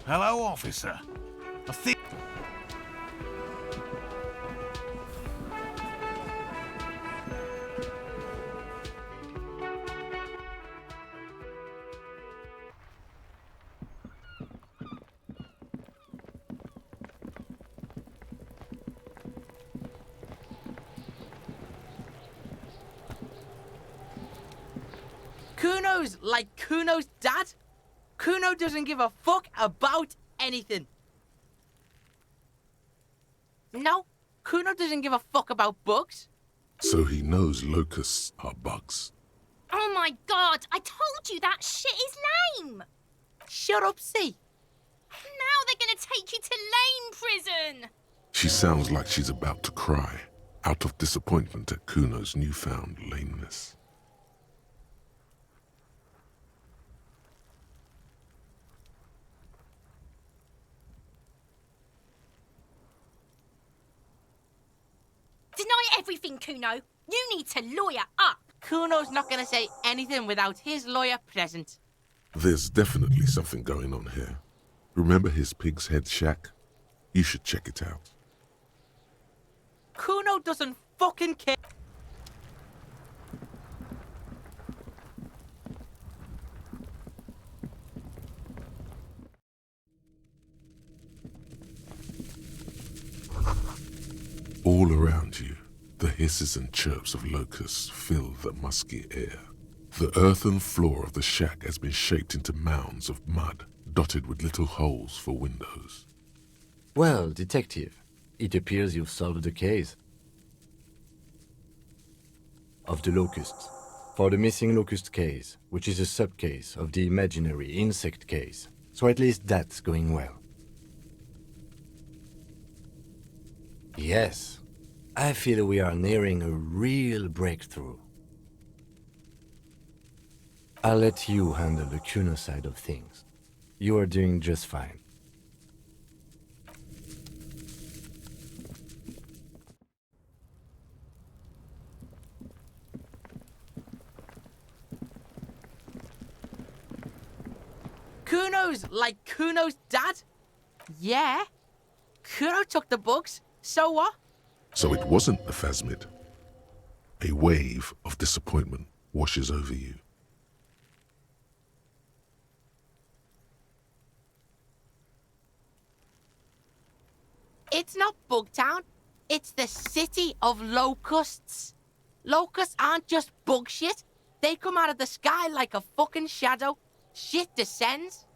Hello, officer. I think... Cunno's like Cunno's dad. Cunno doesn't give a fuck about anything. No, Cunno doesn't give a fuck about bugs. So he knows locusts are bugs. Oh my god, I told you that shit is lame! Shut up, see. Now they're gonna take you to lame prison! She sounds like she's about to cry, out of disappointment at Cunno's newfound lameness. Deny everything, Cunno. You need to lawyer up. Cunno's not gonna say anything without his lawyer present. There's definitely something going on here. Remember his pig's head shack? You should check it out. Cunno doesn't fucking care. All around you, the hisses and chirps of locusts fill the musky air. The earthen floor of the shack has been shaped into mounds of mud, dotted with little holes for windows. Well, detective, it appears you've solved the case of the locusts. For the missing locust case, which is a sub-case of the imaginary insect case. So at least that's going well. Yes, I feel we are nearing a real breakthrough. I'll let you handle the Cunno side of things. You are doing just fine. Cunno's like Cunno's dad? Yeah. Cunno took the bugs, so what? So it wasn't the phasmid. A wave of disappointment washes over you. It's not Bugtown. It's the city of locusts. Locusts aren't just bug shit. They come out of the sky like a fucking shadow. Shit descends.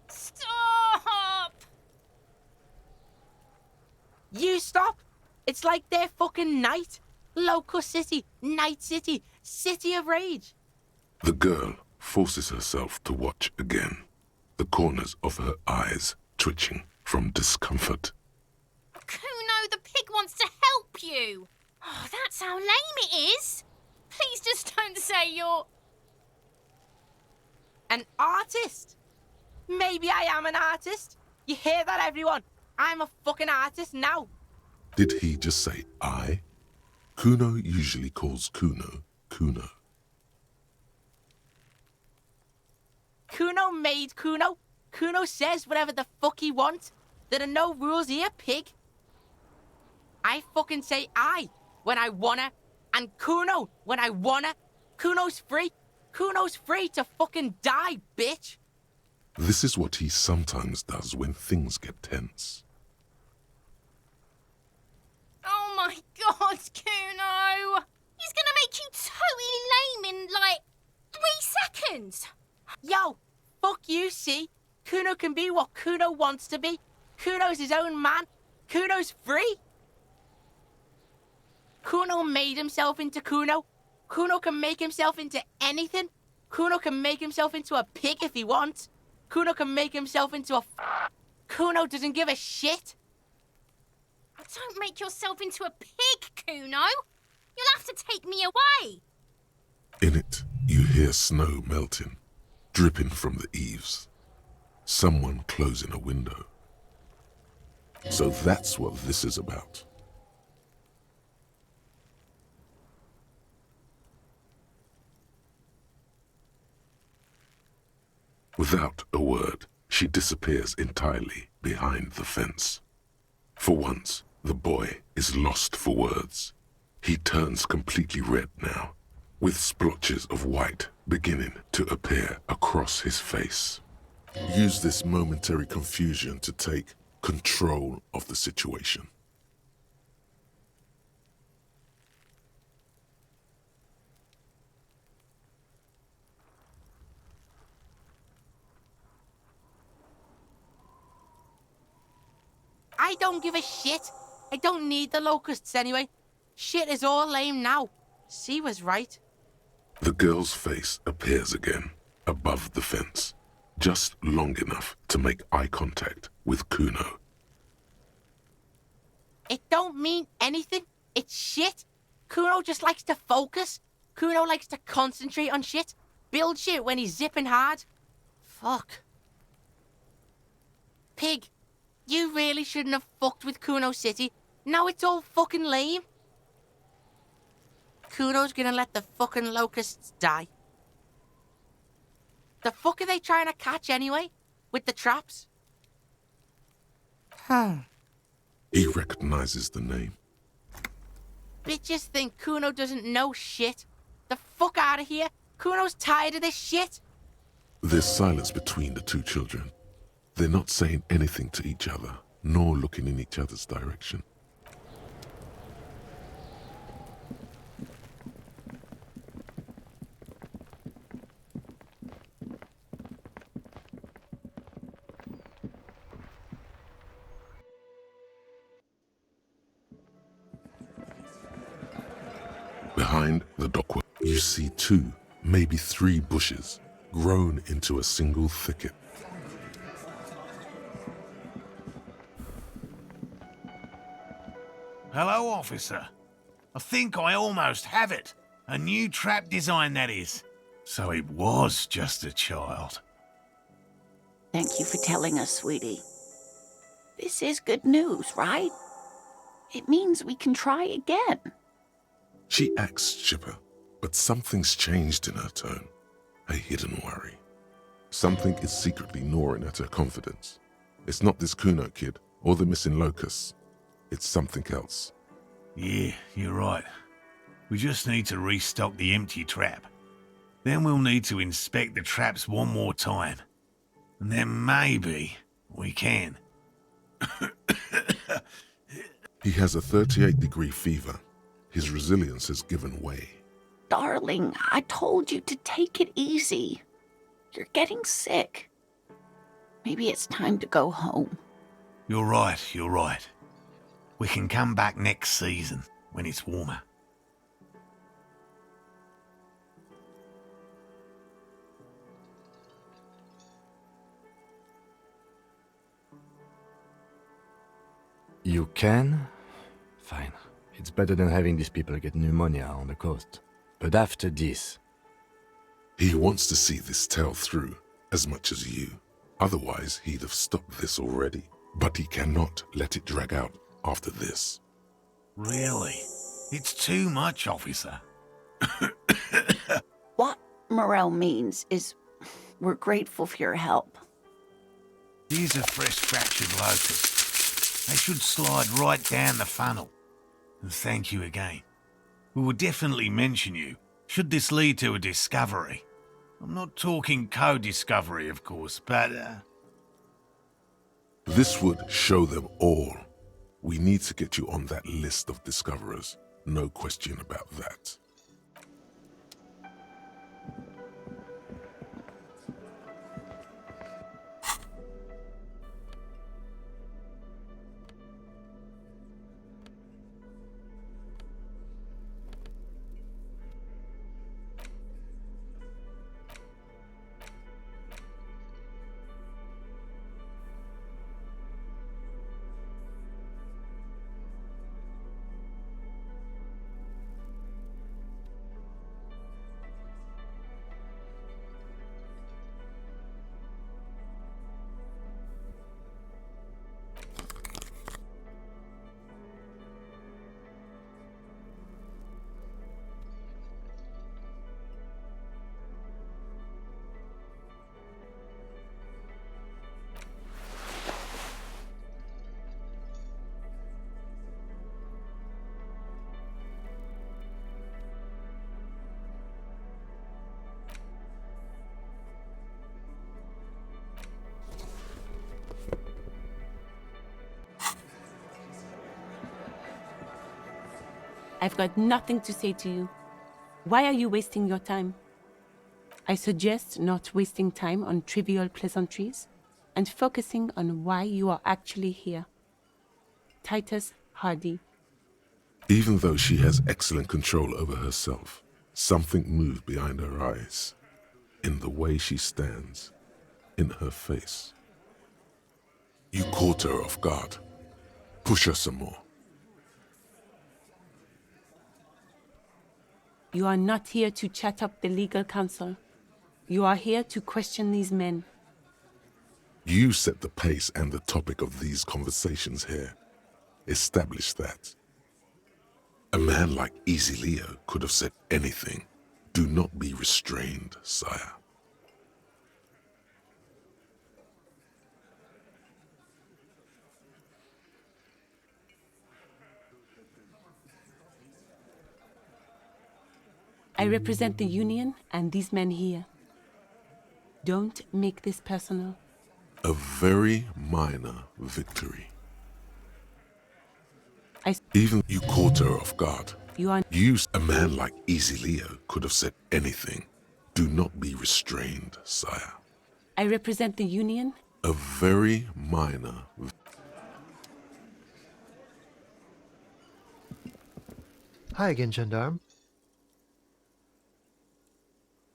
Stop! You stop. It's like they're fucking night. Locust City, Night City, City of Rage. The girl forces herself to watch again, the corners of her eyes twitching from discomfort. Cunno, the pig wants to help you. Oh, that's how lame it is. Please just don't say you're... An artist? Maybe I am an artist. You hear that, everyone? I'm a fucking artist now. Did he just say I? Cunno usually calls Cunno, Cunno. Cunno made Cunno. Cunno says whatever the fuck he wants. There are no rules here, pig. I fucking say I when I wanna, and Cunno when I wanna. Cunno's free. Cunno's free to fucking die, bitch. This is what he sometimes does when things get tense. Oh my god, Cunno! He's gonna make you totally lame in, like, 3 seconds! Yo, fuck you, see? Cunno can be what Cunno wants to be. Cunno's his own man. Cunno's free. Cunno made himself into Cunno. Cunno can make himself into anything. Cunno can make himself into a pig if he wants. Cunno can make himself into a... Cunno doesn't give a shit. Don't make yourself into a pig, Cunno! You'll have to take me away! In it, you hear snow melting, dripping from the eaves. Someone closing a window. So that's what this is about. Without a word, she disappears entirely behind the fence. For once, the boy is lost for words. He turns completely red now, with splotches of white beginning to appear across his face. Use this momentary confusion to take control of the situation. I don't give a shit. I don't need the locusts anyway. Shit is all lame now. C was right. The girl's face appears again, above the fence, just long enough to make eye contact with Cunno. It don't mean anything. It's shit. Cunno just likes to focus. Cunno likes to concentrate on shit. Build shit when he's zipping hard. Fuck. Pig, you really shouldn't have fucked with Cunno City. Now it's all fucking lame. Cunno's gonna let the fucking locusts die. The fuck are they trying to catch anyway? With the traps? He recognizes the name. Bitches think Cunno doesn't know shit. The fuck out of here. Cunno's tired of this shit. There's silence between the two children. They're not saying anything to each other, nor looking in each other's direction. Behind the dockwork, you see 2, maybe 3 bushes grown into a single thicket. Hello, officer. I think I almost have it. A new trap design, that is. So it was just a child. Thank you for telling us, sweetie. This is good news, right? It means we can try again. She acts chipper, but something's changed in her tone. A hidden worry. Something is secretly gnawing at her confidence. It's not this Cunno kid or the missing locusts. It's something else. Yeah, you're right. We just need to restock the empty trap. Then we'll need to inspect the traps one more time. And then maybe we can. He has a 38-degree fever. His resilience has given way. Darling, I told you to take it easy. You're getting sick. Maybe it's time to go home. You're right, you're right. We can come back next season, when it's warmer. You can? Fine. It's better than having these people get pneumonia on the coast. But after this... He wants to see this tale through, as much as you. Otherwise, he'd have stopped this already. But he cannot let it drag out after this. Really? It's too much, officer. What Morell means is we're grateful for your help. Here's a fresh fractured locust. They should slide right down the funnel. And thank you again. We will definitely mention you, should this lead to a discovery. I'm not talking co-discovery, of course, but... This would show them all. We need to get you on that list of discoverers. No question about that. I've got nothing to say to you. Why are you wasting your time? I suggest not wasting time on trivial pleasantries and focusing on why you are actually here. Titus Hardy. Even though she has excellent control over herself, something moved behind her eyes, in the way she stands, in her face. You caught her off guard. Push her some more. You are not here to chat up the legal counsel. You are here to question these men. You set the pace and the topic of these conversations here. Establish that. A man like Easy Leo could have said anything. Do not be restrained, sire. I represent the Union and these men here. Don't make this personal. A very minor victory. I- Even you caught her off guard. You are... A man like Easy Leo could have said anything. Do not be restrained, sire. I represent the Union. A very minor... Hi again, gendarme.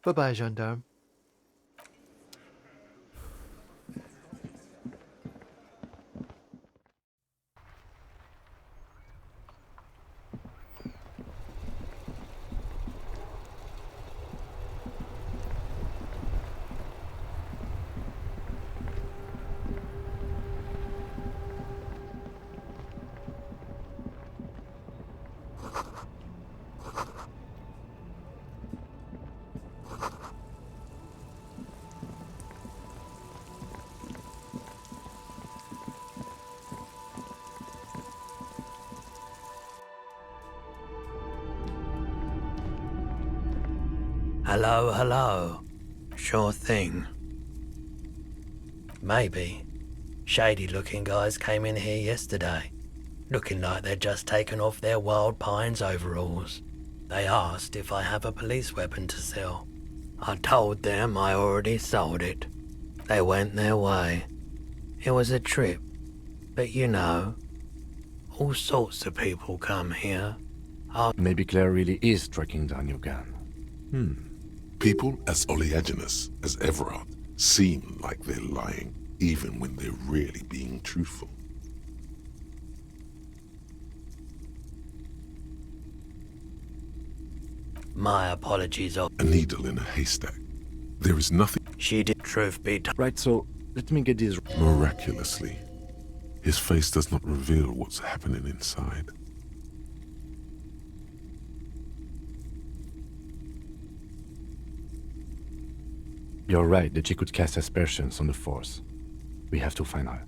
Bye-bye, gendarme. Hello, hello. Sure thing. Maybe. Shady-looking guys came in here yesterday, looking like they'd just taken off their Wild Pines overalls. They asked if I have a police weapon to sell. I told them I already sold it. They went their way. It was a trip, but you know, all sorts of people come here. Maybe Claire really is tracking down your gun. People as oleaginous as Everard seem like they're lying, even when they're really being truthful. My apologies. A needle in a haystack. There is nothing... She did, truth be told. Right, so let me get this... Miraculously, his face does not reveal what's happening inside. You're right that she could cast aspersions on the Force. We have to find her.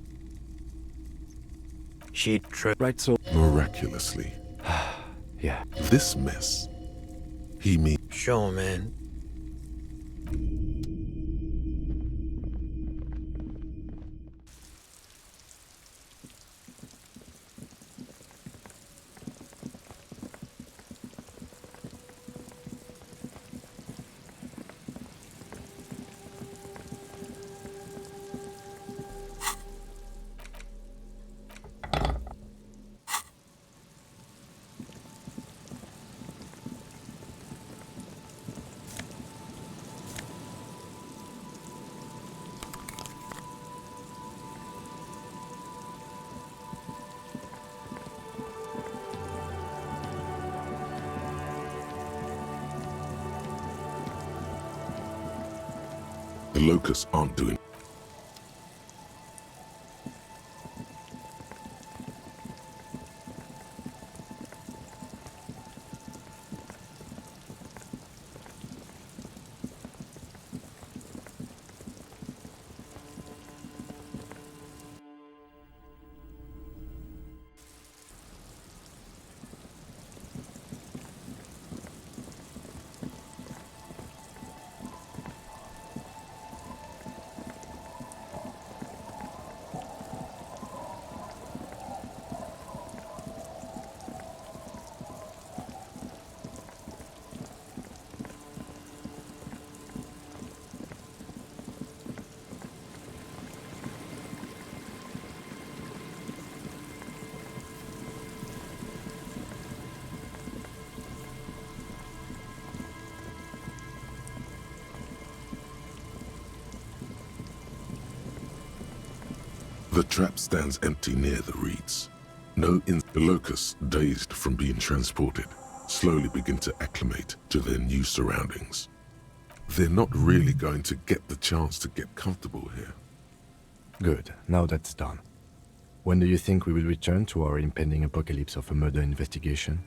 She true. Right, so... Miraculously. Yeah. This mess. He means... Sure, man. The locusts aren't doing... The trap stands empty near the reeds. The locusts, dazed from being transported, slowly begin to acclimate to their new surroundings. They're not really going to get the chance to get comfortable here. Good, now that's done. When do you think we will return to our impending apocalypse of a murder investigation?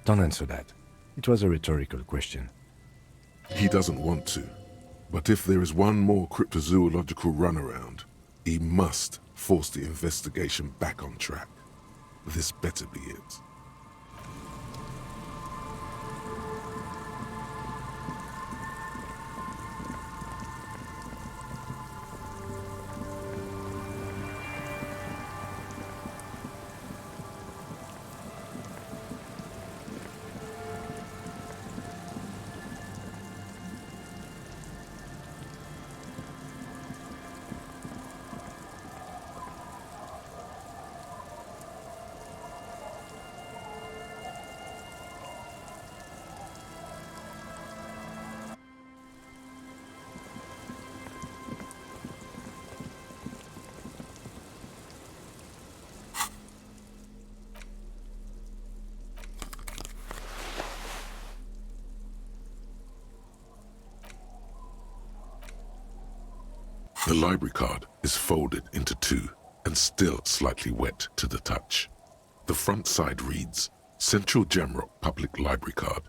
Don't answer that. It was a rhetorical question. He doesn't want to, but if there is one more cryptozoological runaround, he must force the investigation back on track. This better be it. The library card is folded into two and still slightly wet to the touch. The front side reads, Central Jamrock Public Library Card,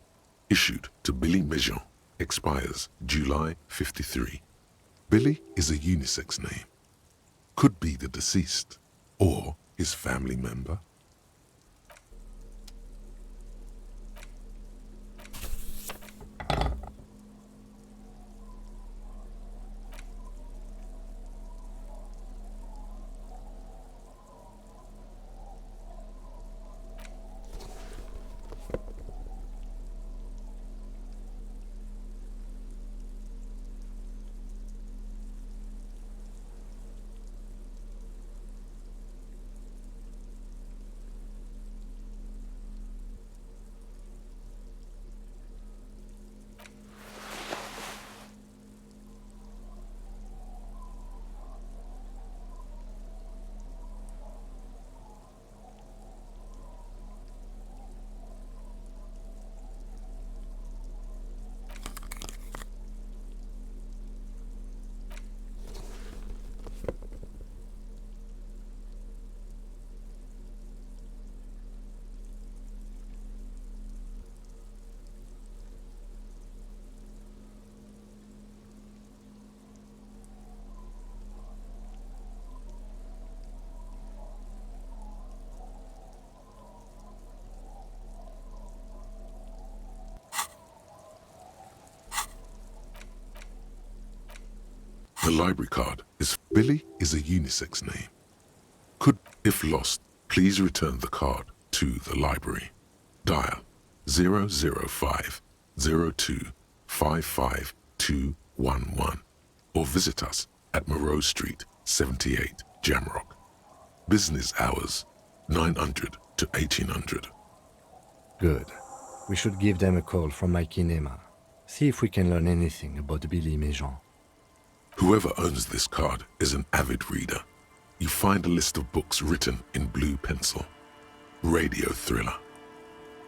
issued to Billy Mejean, expires July 53. Billy is a unisex name. Could be the deceased or his family member. The library card is Billy is a unisex name. Could, if lost, please return the card to the library. Dial 005 02 55211 or visit us at Moreau Street, 78, Jamrock. Business hours 900 to 1800. Good. We should give them a call from my kinema. See if we can learn anything about Billy Mejean. Whoever owns this card is an avid reader. You find a list of books written in blue pencil. Radio thriller.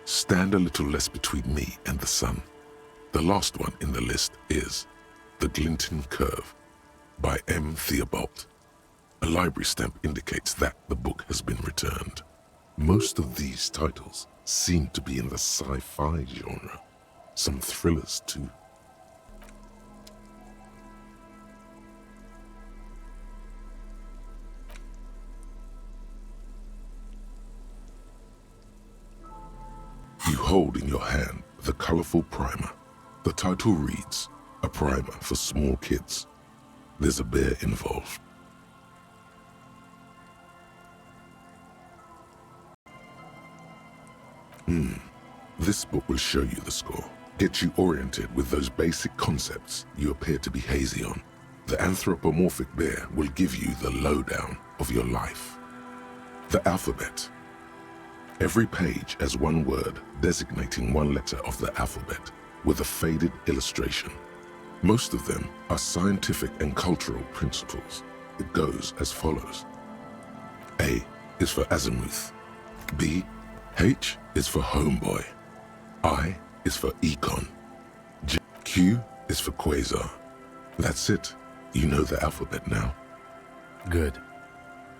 Stand a little less between me and the sun. The last one in the list is The Glinting Curve by M. Theobald. A library stamp indicates that the book has been returned. Most of these titles seem to be in the sci-fi genre. Some thrillers too. You hold in your hand the colorful primer. The title reads, A Primer for Small Kids. There's a bear involved. This book will show you the score, get you oriented with those basic concepts you appear to be hazy on. The anthropomorphic bear will give you the lowdown of your life. The alphabet. Every page has one word designating one letter of the alphabet with a faded illustration. Most of them are scientific and cultural principles. It goes as follows. A is for azimuth. B, H is for homeboy. I is for econ. Q is for quasar. That's it. You know the alphabet now. Good.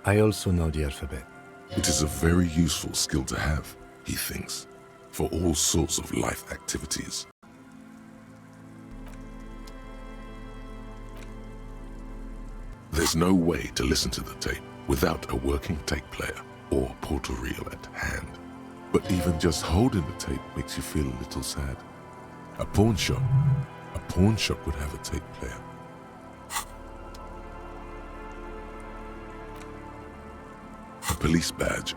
I also know the alphabet. It is a very useful skill to have, he thinks, for all sorts of life activities. There's no way to listen to the tape without a working tape player or portal reel at hand. But even just holding the tape makes you feel a little sad. A pawn shop would have a tape player. A police badge.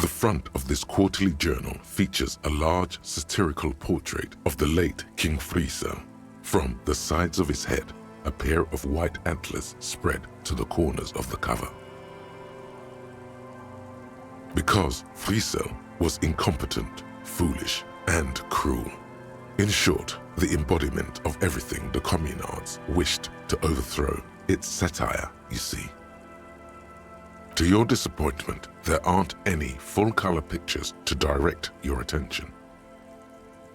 The front of this quarterly journal features a large satirical portrait of the late King Friesel. From the sides of his head, a pair of white antlers spread to the corners of the cover. Because Friesel was incompetent, foolish, and cruel. In short, the embodiment of everything the communards wished to overthrow. It's satire, you see. To your disappointment, there aren't any full-color pictures to direct your attention.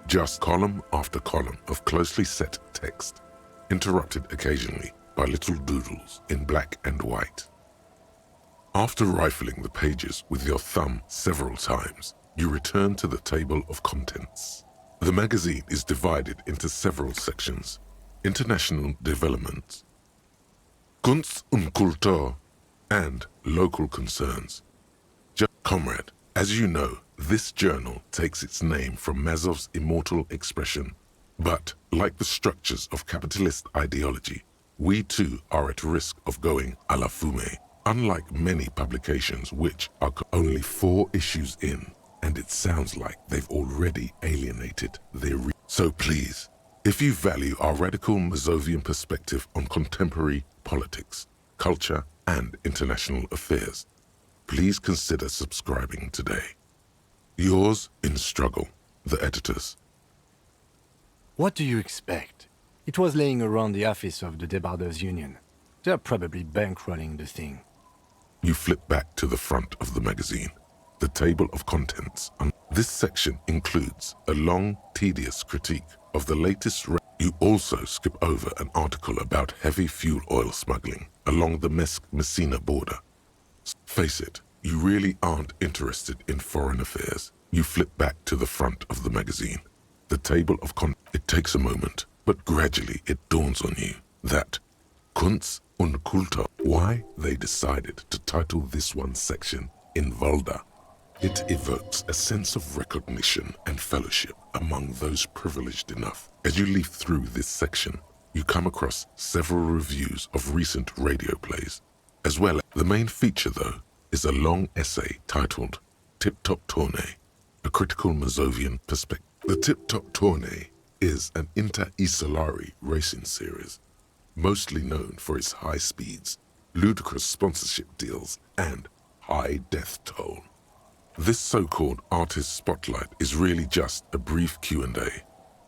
Just column after column of closely set text, interrupted occasionally by little doodles in black and white. After rifling the pages with your thumb several times, you return to the table of contents. The magazine is divided into several sections: international developments, Kunst und Kultur, and local concerns. Comrade, as you know, this journal takes its name from Mazov's immortal expression. But, like the structures of capitalist ideology, we too are at risk of going à la fumée, unlike many publications which are only 4 issues in, and it sounds like they've already alienated their So please, if you value our radical Mazovian perspective on contemporary politics, culture, and international affairs, please consider subscribing today. Yours in struggle, the editors. What do you expect? It was laying around the office of the Debarders Union. They're probably bankrolling the thing. You flip back to the front of the magazine, the table of contents. This section includes a long, tedious critique of the latest. You also skip over an article about heavy fuel oil smuggling along the Messina border. Face it, you really aren't interested in foreign affairs. You flip back to the front of the magazine, the table of It takes a moment, but gradually it dawns on you that Kunst und Kultur, why they decided to title this one section in Volda. It evokes a sense of recognition and fellowship among those privileged enough. As you leaf through this section, you come across several reviews of recent radio plays. As well, the main feature, though, is a long essay titled Tip Top Tournée, a critical Mazovian perspective. The Tip Top Tournée is an inter-isolari racing series, mostly known for its high speeds, ludicrous sponsorship deals, and high death toll. This so-called artist spotlight is really just a brief Q&A,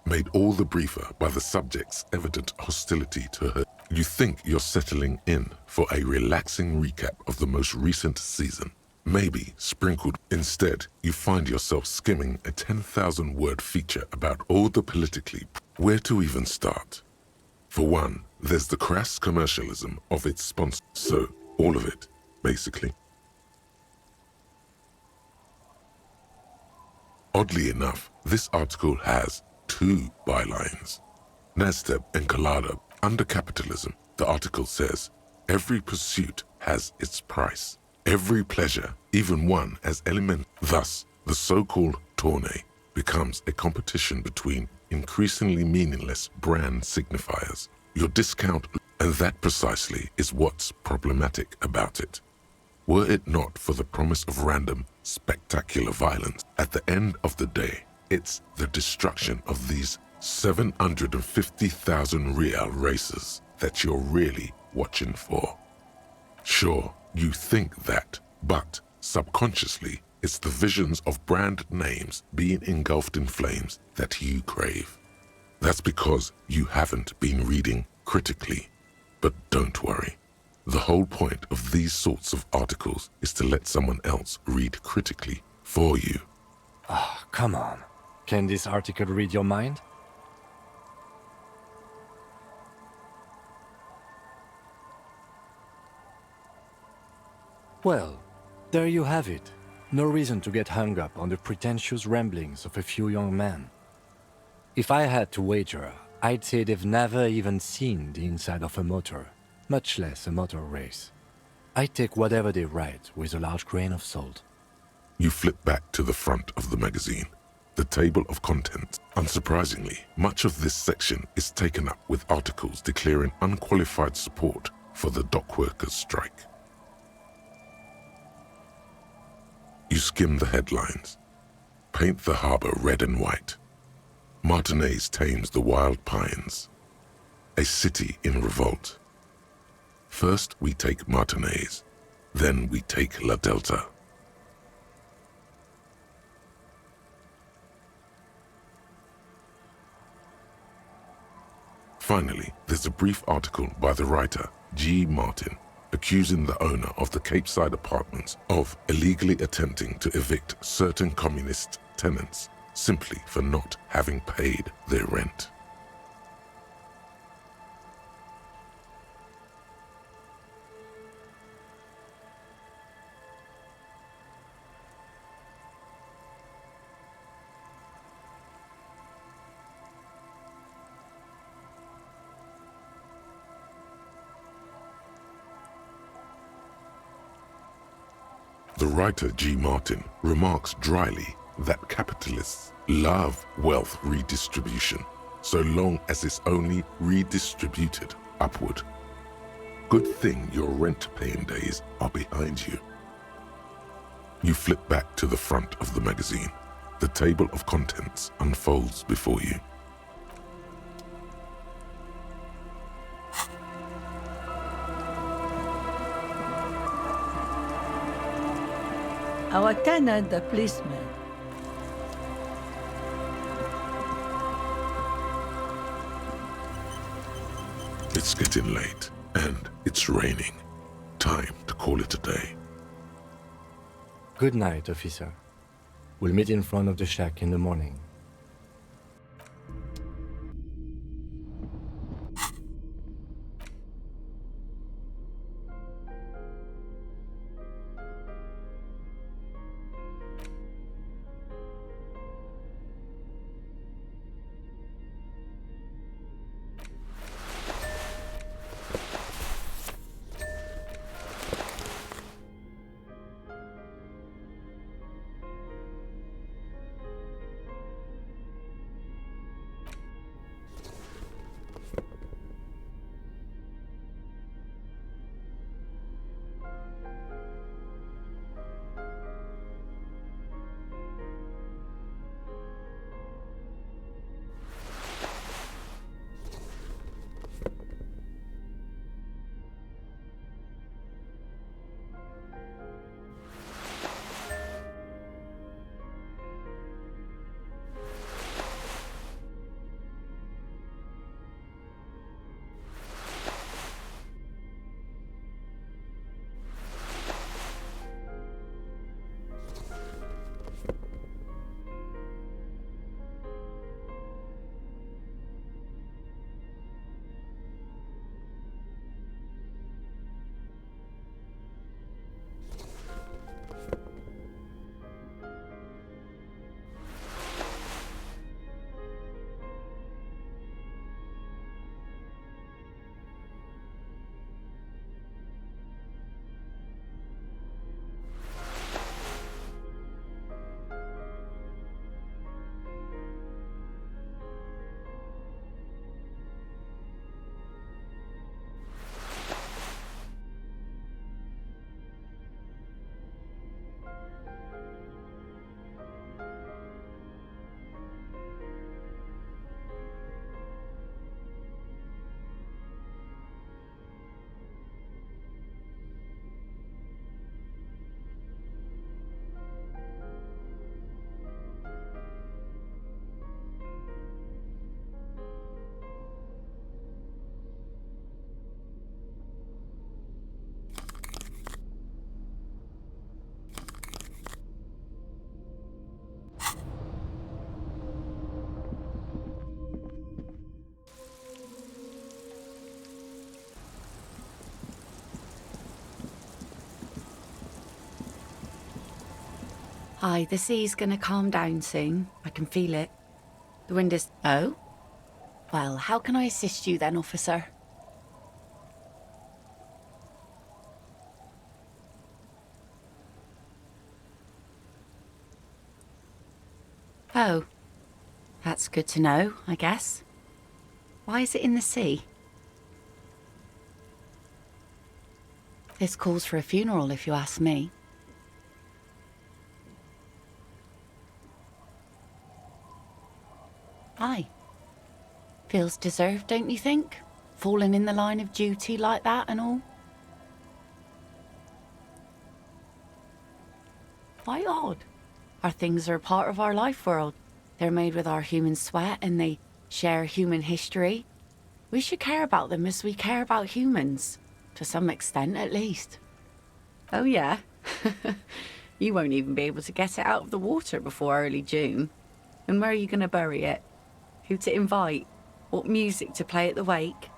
made all the briefer by the subject's evident hostility to her. You think you're settling in for a relaxing recap of the most recent season, maybe sprinkled. Instead, you find yourself skimming a 10,000-word feature about all the politically. Where to even start? For one, there's the crass commercialism of its sponsor. So, all of it, basically. Oddly enough, this article has 2 bylines. Nasdaq and Colada. Under capitalism, the article says, every pursuit has its price. Every pleasure, even one as element. Thus, the so-called tournée becomes a competition between increasingly meaningless brand signifiers. Your discount, and that precisely is what's problematic about it. Were it not for the promise of random, spectacular violence, at the end of the day, it's the destruction of these 750,000 real races that you're really watching for. Sure, you think that, but subconsciously, it's the visions of brand names being engulfed in flames that you crave. That's because you haven't been reading critically. But don't worry. The whole point of these sorts of articles is to let someone else read critically for you. Ah, come on. Can this article read your mind? Well, there you have it. No reason to get hung up on the pretentious ramblings of a few young men. If I had to wager, I'd say they've never even seen the inside of a motor, much less a motor race. I take whatever they write with a large grain of salt. You flip back to the front of the magazine. The table of contents. Unsurprisingly, much of this section is taken up with articles declaring unqualified support for the dockworkers' strike. You skim the headlines. Paint the harbor red and white. Martinez tames the wild pines. A city in revolt. First we take Martinez, then we take La Delta. Finally, there's a brief article by the writer, G. Martin, accusing the owner of the Capeside apartments of illegally attempting to evict certain communist tenants simply for not having paid their rent. The writer G. Martin remarks dryly that capitalists love wealth redistribution so long as it's only redistributed upward. Good thing your rent-paying days are behind you. You flip back to the front of the magazine. The table of contents unfolds before you. Our tenant, the policeman. It's getting late, and it's raining. Time to call it a day. Good night, officer. We'll meet in front of the shack in the morning. Hi, the sea's gonna calm down soon. I can feel it. The wind is... Oh? Well, how can I assist you then, officer? Oh. That's good to know, I guess. Why is it in the sea? This calls for a funeral, if you ask me. Aye. Feels deserved, don't you think? Falling in the line of duty like that and all? Why odd? Our things are a part of our life world. They're made with our human sweat and they share human history. We should care about them as we care about humans. To some extent, at least. Oh, yeah? You won't even be able to get it out of the water before early June. And where are you going to bury it? Who to invite? What music to play at the wake?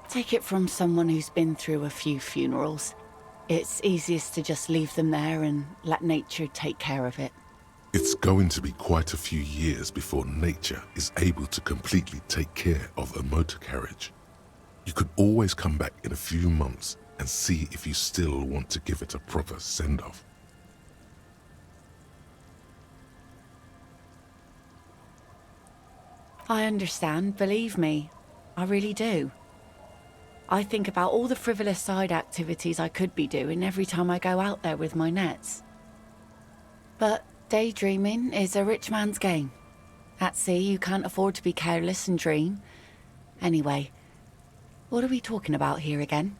Take it from someone who's been through a few funerals. It's easiest to just leave them there and let nature take care of it. It's going to be quite a few years before nature is able to completely take care of a motor carriage. You could always come back in a few months and see if you still want to give it a proper send-off. I understand, believe me. I really do. I think about all the frivolous side activities I could be doing every time I go out there with my nets. But daydreaming is a rich man's game. At sea, you can't afford to be careless and dream. Anyway, what are we talking about here again?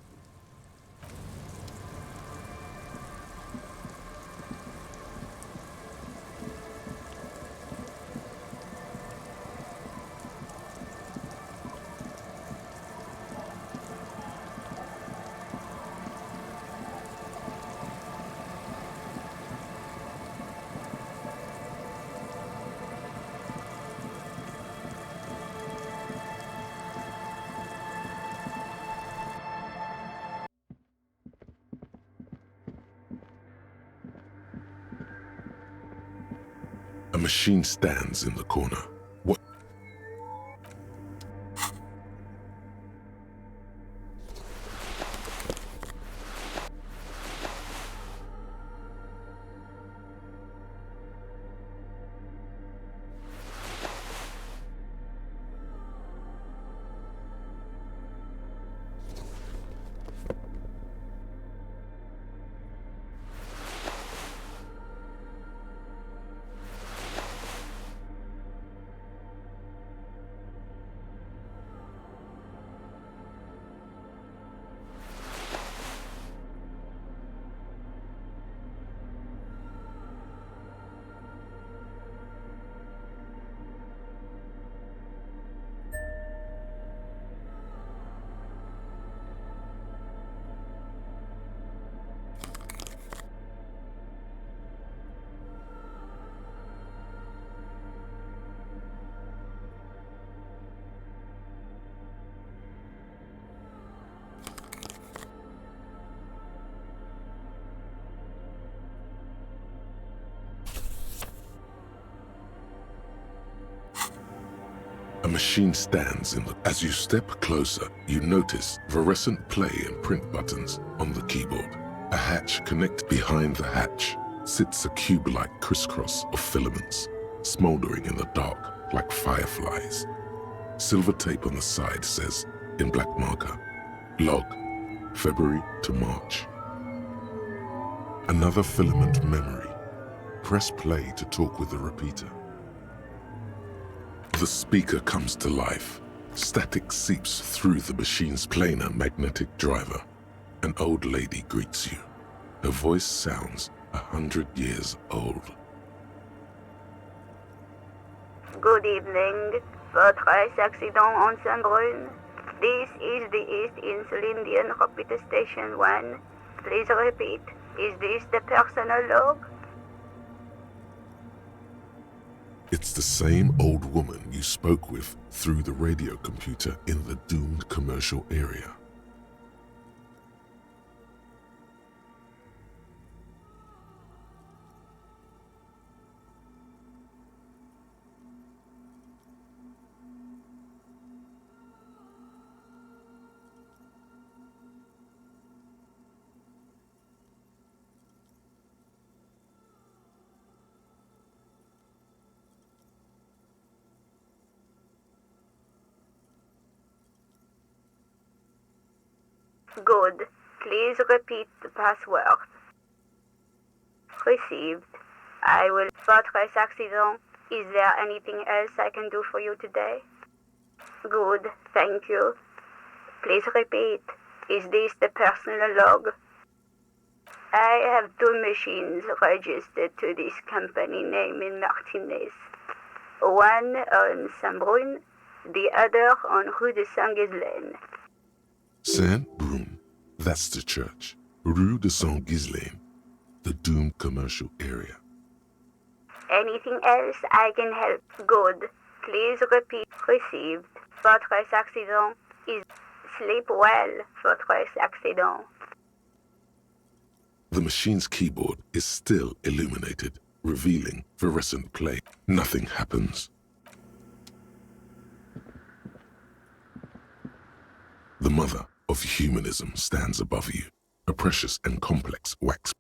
A machine stands in the corner. What? A machine stands in the... As you step closer, you notice fluorescent play and print buttons on the keyboard. A hatch connects behind the hatch. Sits a cube-like crisscross of filaments, smoldering in the dark like fireflies. Silver tape on the side says, in black marker, log, February to March. Another filament memory. Press play to talk with the repeater. The speaker comes to life. Static seeps through the machine's planar magnetic driver. An old lady greets you. Her voice sounds 100 years old. Good evening. Votre accident on Saint-Brun. This is the East Insulindian Repeater Station 1. Please repeat. Is this the personal log? It's the same old woman you spoke with through the radio computer in the doomed commercial area. Good. Please repeat the password. Received. I will. Votre accident. Is there anything else I can do for you today? Good. Thank you. Please repeat. Is this the personal log? I have 2 machines registered to this company name in Martinez. One on Saint-Brun, the other on Rue de Saint-Ghislaine. Saint-Brun, that's the church. Rue de Saint-Ghislaine, the doomed commercial area. Anything else I can help? Good. Please repeat. Received. Votre accident is sleep well, votre accident. The machine's keyboard is still illuminated, revealing fluorescent play. Nothing happens. The mother of humanism stands above you, a precious and complex wax.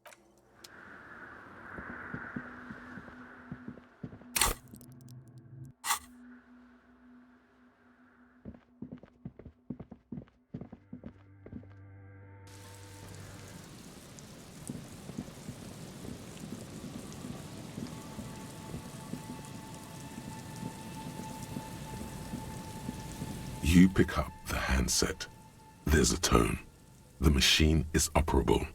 You pick up the handset. There's a tone. The machine is operable.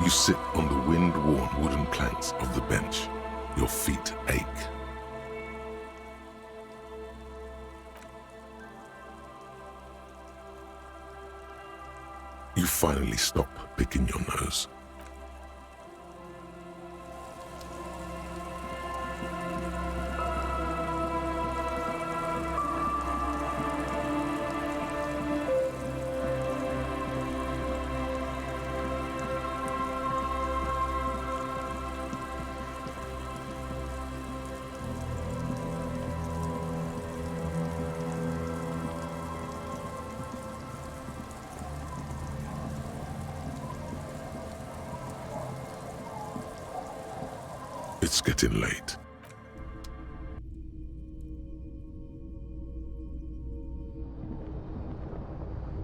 You sit on the wind-worn wooden planks of the bench. Your feet ache. You finally stop picking your nose. It's getting late.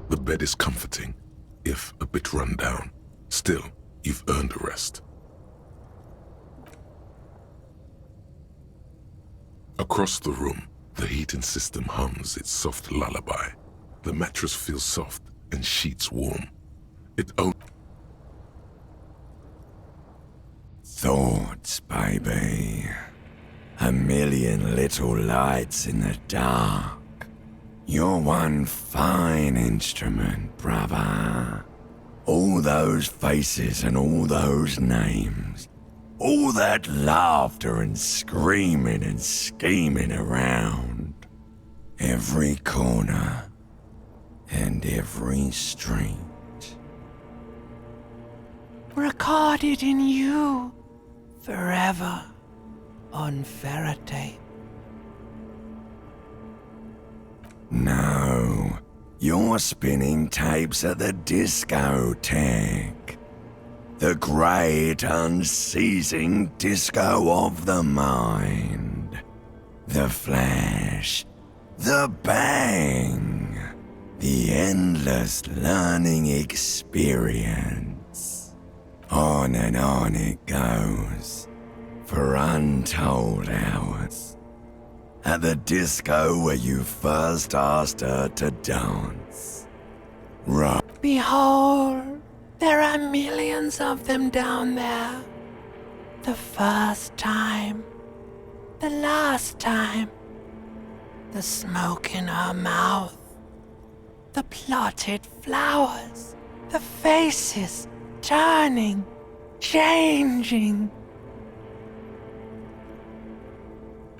The bed is comforting, if a bit run down. Still, you've earned a rest. Across the room, the heating system hums its soft lullaby. The mattress feels soft and sheets warm. It only Thoughts, baby. A million little lights in the dark. You're one fine instrument, brother. All those faces and all those names. All that laughter and screaming and scheming around. Every corner and every street. Recorded in you. Forever on ferrotape. No, you're spinning tapes at the discotheque. The great unceasing disco of the mind. The flash, the bang, the endless learning experience. On and on it goes, for untold hours. At the disco where you first asked her to dance. Right. Behold, There are millions of them down there. The first time. The last time. The smoke in her mouth. The plotted flowers. The faces turning, changing.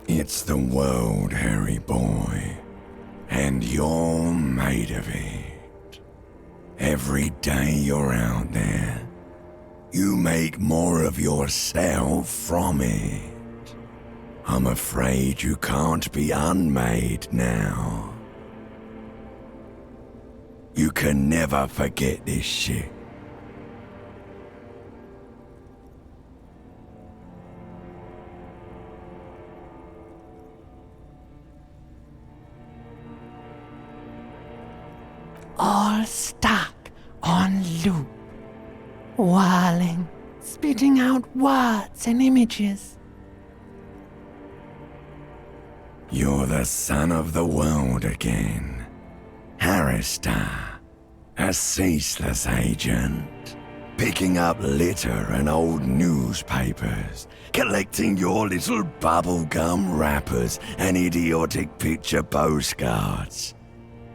It's the world, Harry boy, and you're made of it. Every day you're out there, you make more of yourself from it. I'm afraid you can't be unmade now. You can never forget this shit. All stuck on loop, whirling, spitting out words and images. You're the son of the world again, Harrister, a ceaseless agent, picking up litter and old newspapers, collecting your little bubblegum wrappers and idiotic picture postcards.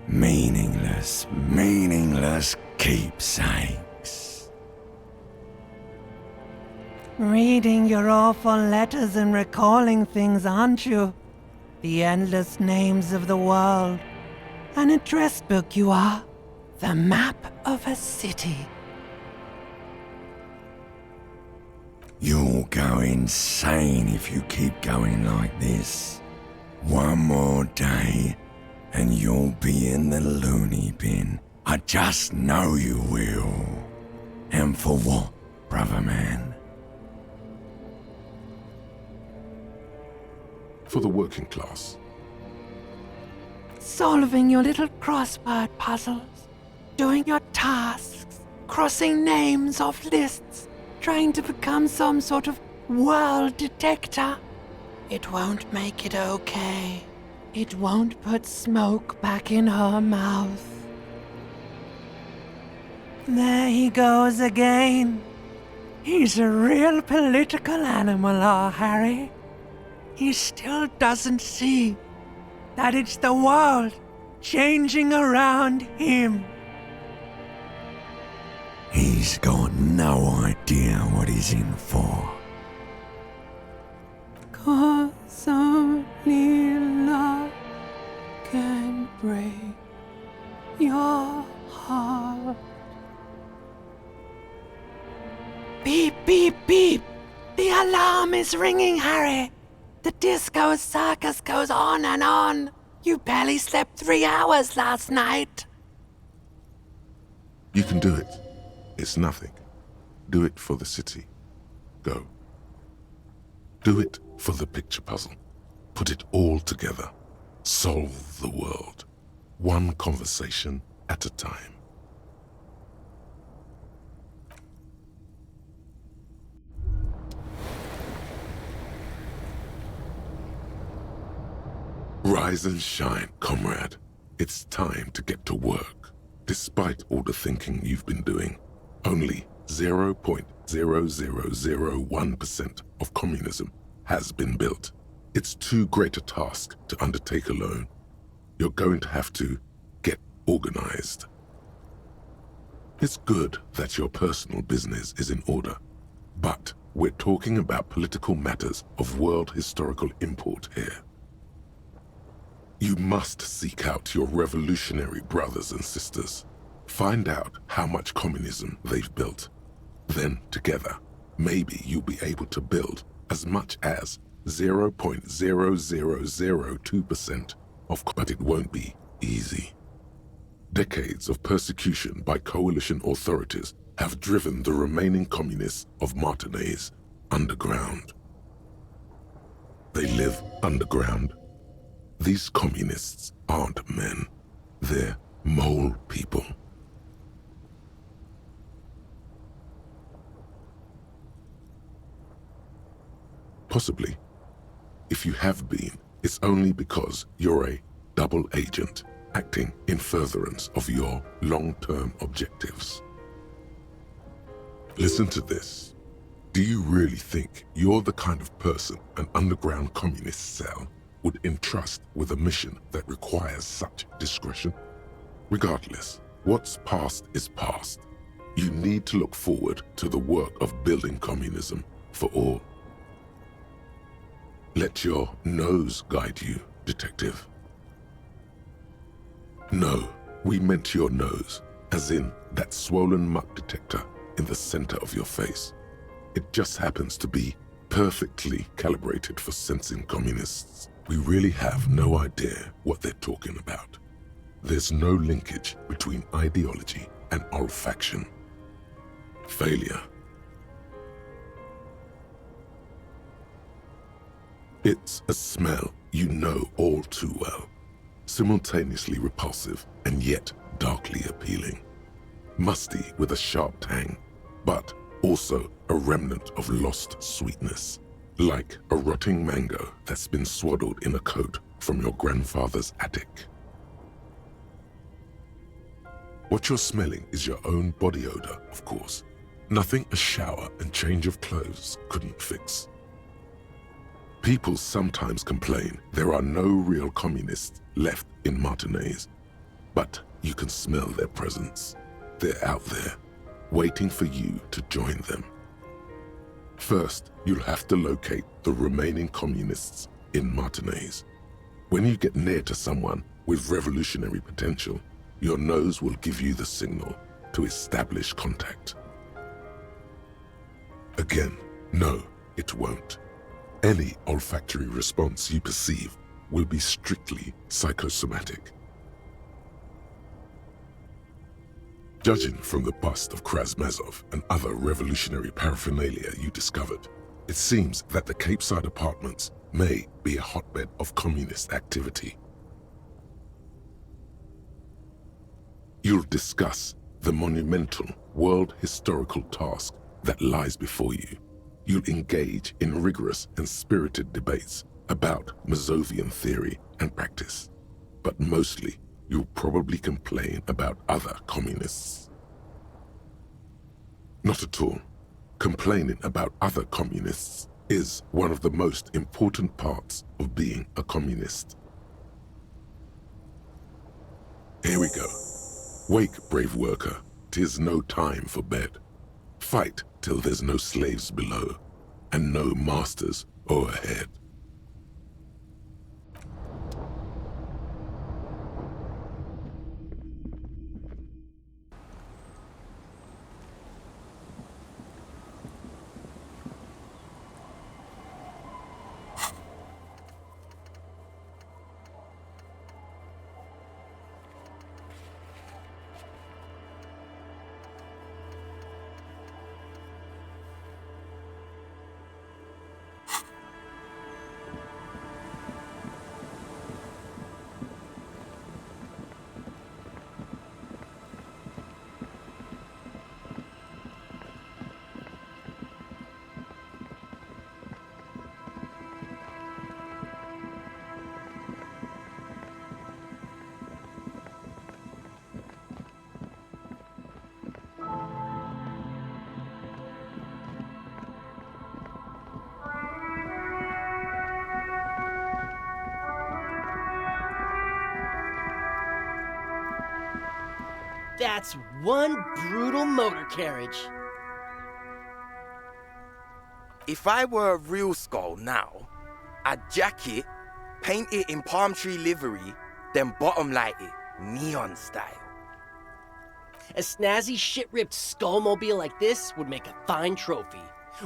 Meaningless keepsakes. Reading your awful letters and recalling things, aren't you? The endless names of the world. An address book you are. The map of a city. You'll go insane if you keep going like this. One more day, and you'll be in the loony bin. I just know you will. And for what, brother man? For the working class. Solving your little crossword puzzles. Doing your tasks. Crossing names off lists. Trying to become some sort of world detector. It won't make it okay. It won't put smoke back in her mouth. There he goes again. He's a real political animal, our Harry. He still doesn't see that it's the world changing around him. He's got no idea what he's in for. 'Cause only love can break your heart. Beep, beep, beep! The alarm is ringing, Harry! The disco circus goes on and on! You barely slept 3 hours last night! You can do it. It's nothing. Do it for the city. Go. Do it for the picture puzzle. Put it all together. Solve the world. One conversation at a time. Rise and shine, comrade. It's time to get to work. Despite all the thinking you've been doing, only 0.0001% of communism has been built. It's too great a task to undertake alone. You're going to have to get organized. It's good that your personal business is in order, but we're talking about political matters of world historical import here. You must seek out your revolutionary brothers and sisters. Find out how much communism they've built. Then, together, maybe you'll be able to build as much as 0.0002% of, but it won't be easy. Decades of persecution by coalition authorities have driven the remaining communists of Martinaise underground. They live underground. These communists aren't men. They're mole people. Possibly. If you have been, it's only because you're a double agent acting in furtherance of your long-term objectives. Listen to this. Do you really think you're the kind of person an underground communist cell would entrust with a mission that requires such discretion? Regardless, what's past is past. You need to look forward to the work of building communism for all. Let your nose guide you, detective. No, we meant your nose, as in that swollen muck detector in the center of your face. It just happens to be perfectly calibrated for sensing communists. We really have no idea what they're talking about. There's no linkage between ideology and olfaction. Failure. It's a smell you know all too well, simultaneously repulsive and yet darkly appealing. Musty with a sharp tang, but also a remnant of lost sweetness, like a rotting mango that's been swaddled in a coat from your grandfather's attic. What you're smelling is your own body odor, of course. Nothing a shower and change of clothes couldn't fix. People sometimes complain there are no real communists left in Martinaise, but you can smell their presence. They're out there, waiting for you to join them. First, you'll have to locate the remaining communists in Martinaise. When you get near to someone with revolutionary potential, your nose will give you the signal to establish contact. Again, no, it won't. Any olfactory response you perceive will be strictly psychosomatic. Judging from the bust of Krasmazov and other revolutionary paraphernalia you discovered, it seems that the Cape Side apartments may be a hotbed of communist activity. You'll discuss the monumental world historical task that lies before you. You'll engage in rigorous and spirited debates about Mazovian theory and practice, but mostly you'll probably complain about other communists. Not at all. Complaining about other communists is one of the most important parts of being a communist. Here we go. Wake, brave worker, 'tis no time for bed. Fight till there's no slaves below, and no masters o'erhead. That's one brutal motor carriage. If I were a real skull now, I'd jack it, paint it in palm tree livery, then bottom light it, neon style. A snazzy shit-ripped skullmobile like this would make a fine trophy.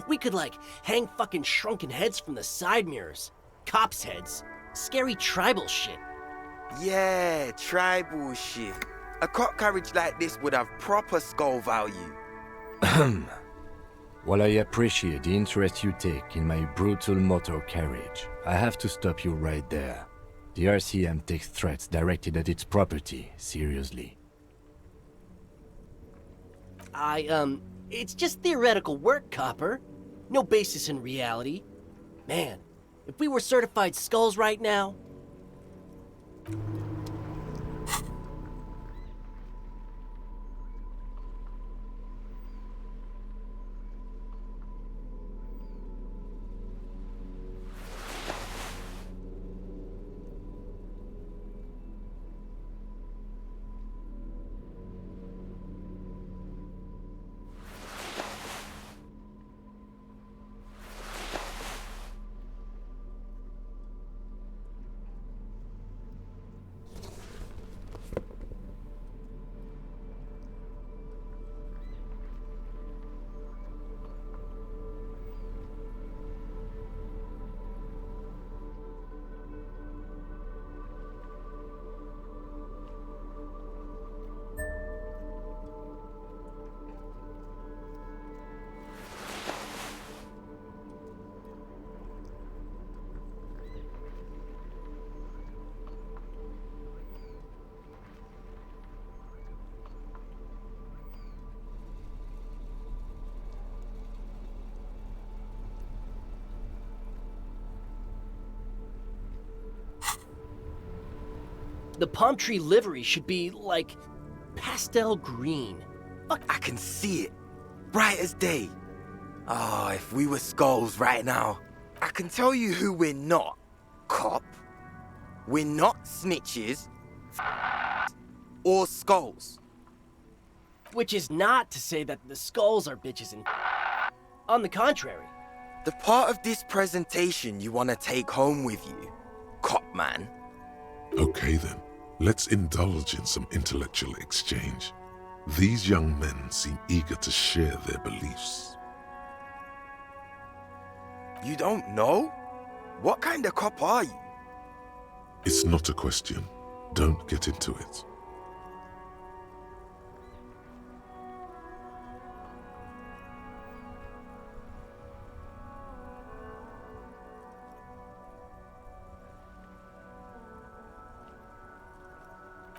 We could, like, hang fucking shrunken heads from the side mirrors. Cops' heads. Scary tribal shit. Yeah, tribal shit. A cop carriage like this would have proper skull value. While I appreciate the interest you take in my brutal motor carriage, I have to stop you right there. The RCM takes threats directed at its property seriously. It's just theoretical work, Copper. No basis in reality. Man, if we were certified skulls right now... The palm tree livery should be, like, pastel green. Fuck, I can see it. Bright as day. Oh, if we were skulls right now. I can tell you who we're not. Cop. We're not snitches. Or skulls. Which is not to say that the skulls are bitches and on the contrary. The part of this presentation you want to take home with you, cop man. Okay then, let's indulge in some intellectual exchange. These young men seem eager to share their beliefs. You don't know? What kind of cop are you? It's not a question. Don't get into it.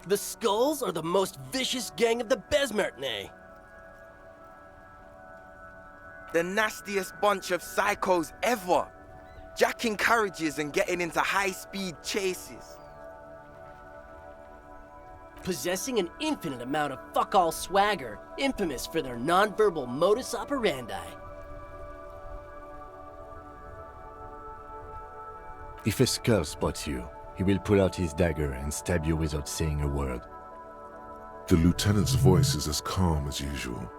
The Skulls are the most vicious gang of the Besmertnay. The nastiest bunch of psychos ever. Jacking carriages and getting into high-speed chases. Possessing an infinite amount of fuck-all swagger, infamous for their non-verbal modus operandi. If a skull spots you, he will pull out his dagger and stab you without saying a word. The lieutenant's voice is as calm as usual,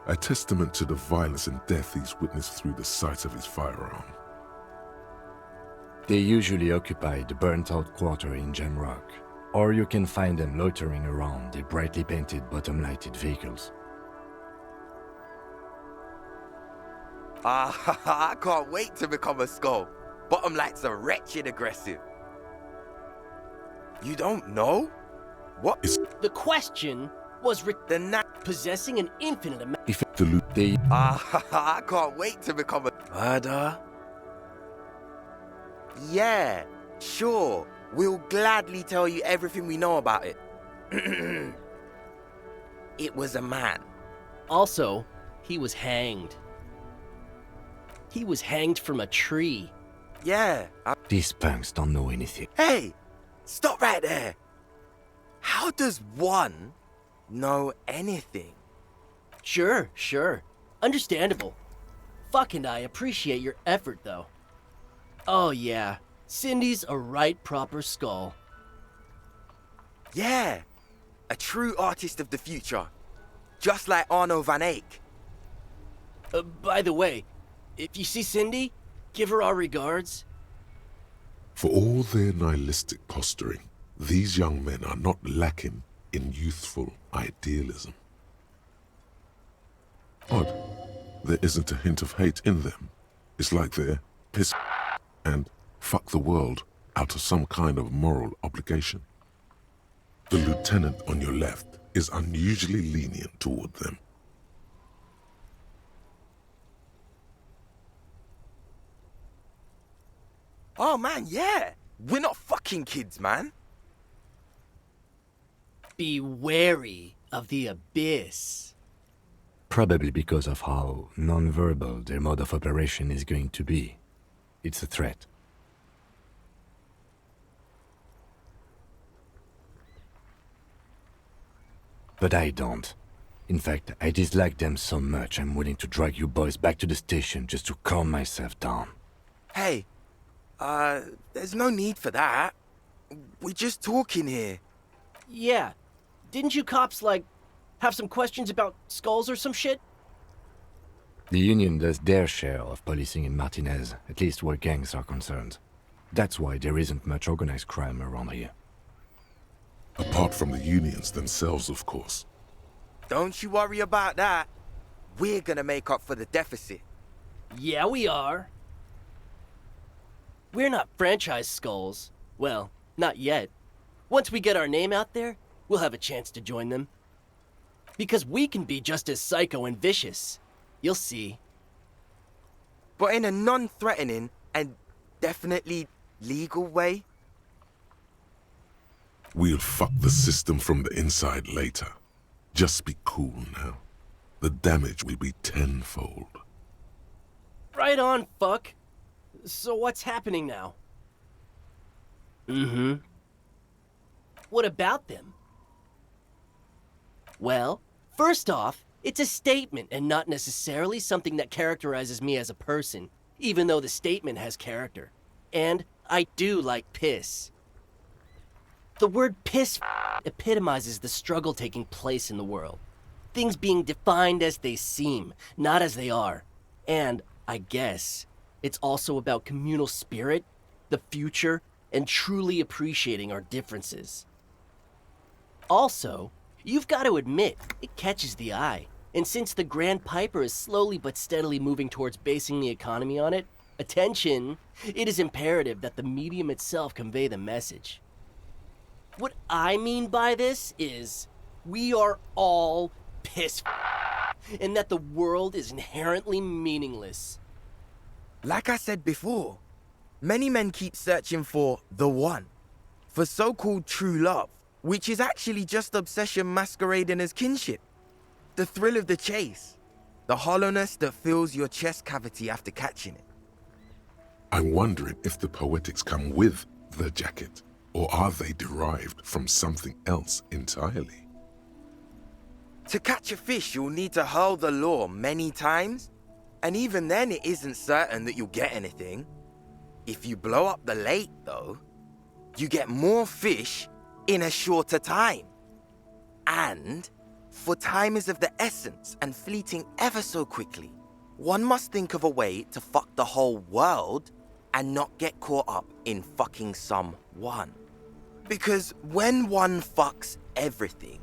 a testament to the violence and death he's witnessed through the sight of his firearm. They usually occupy the burnt-out quarter in Jamrock, or you can find them loitering around their brightly painted bottom-lighted vehicles. I can't wait to become a skull. Bottom lights are wretched aggressive. You don't know? What is the question was possessing an infinite amount. If the loot they I can't wait to become a murderer. Yeah, sure. We'll gladly tell you everything we know about it. It was a man. Also, he was hanged. He was hanged from a tree. Yeah. These punks don't know anything. Hey, stop right there. How does one know anything? Sure. Understandable. Fuck, and I appreciate your effort, though. Oh yeah, Cindy's a right proper skull. Yeah, a true artist of the future. Just like Arno van Eyck. By the way, if you see Cindy, give her our regards. For all their nihilistic posturing, these young men are not lacking in youthful idealism. Odd, there isn't a hint of hate in them. It's like they're piss and fuck the world out of some kind of moral obligation. The lieutenant on your left is unusually lenient toward them. Oh man, yeah. We're not fucking kids, man. Be wary of the abyss. Probably because of how non-verbal their mode of operation is going to be. It's a threat. But I don't. In fact, I dislike them so much I'm willing to drag you boys back to the station just to calm myself down. Hey, there's no need for that. We're just talking here. Yeah. Didn't you cops, like, have some questions about skulls or some shit? The Union does their share of policing in Martinez, at least where gangs are concerned. That's why there isn't much organized crime around here. Apart from the unions themselves, of course. Don't you worry about that. We're gonna make up for the deficit. Yeah, we are. We're not franchise skulls. Well, not yet. Once we get our name out there, we'll have a chance to join them. Because we can be just as psycho and vicious. You'll see. But in a non-threatening and definitely legal way. We'll fuck the system from the inside later. Just be cool now. The damage will be tenfold. Right on, fuck. So what's happening now? What about them? Well, first off, it's a statement and not necessarily something that characterizes me as a person, even though the statement has character. And I do like piss. The word piss epitomizes the struggle taking place in the world. Things being defined as they seem, not as they are. And, I guess, it's also about communal spirit, the future, and truly appreciating our differences. Also, you've got to admit, it catches the eye. And since the Grand Piper is slowly but steadily moving towards basing the economy on it, attention, it is imperative that the medium itself convey the message. What I mean by this is, we are all piss and that the world is inherently meaningless. Like I said before, many men keep searching for the one, for so-called true love, which is actually just obsession masquerading as kinship. The thrill of the chase, the hollowness that fills your chest cavity after catching it. I'm wondering if the poetics come with the jacket, or are they derived from something else entirely? To catch a fish, you'll need to hurl the lure many times, and even then it isn't certain that you'll get anything. If you blow up the lake, though, you get more fish in a shorter time. And, for time is of the essence and fleeting ever so quickly, one must think of a way to fuck the whole world and not get caught up in fucking someone. Because when one fucks everything,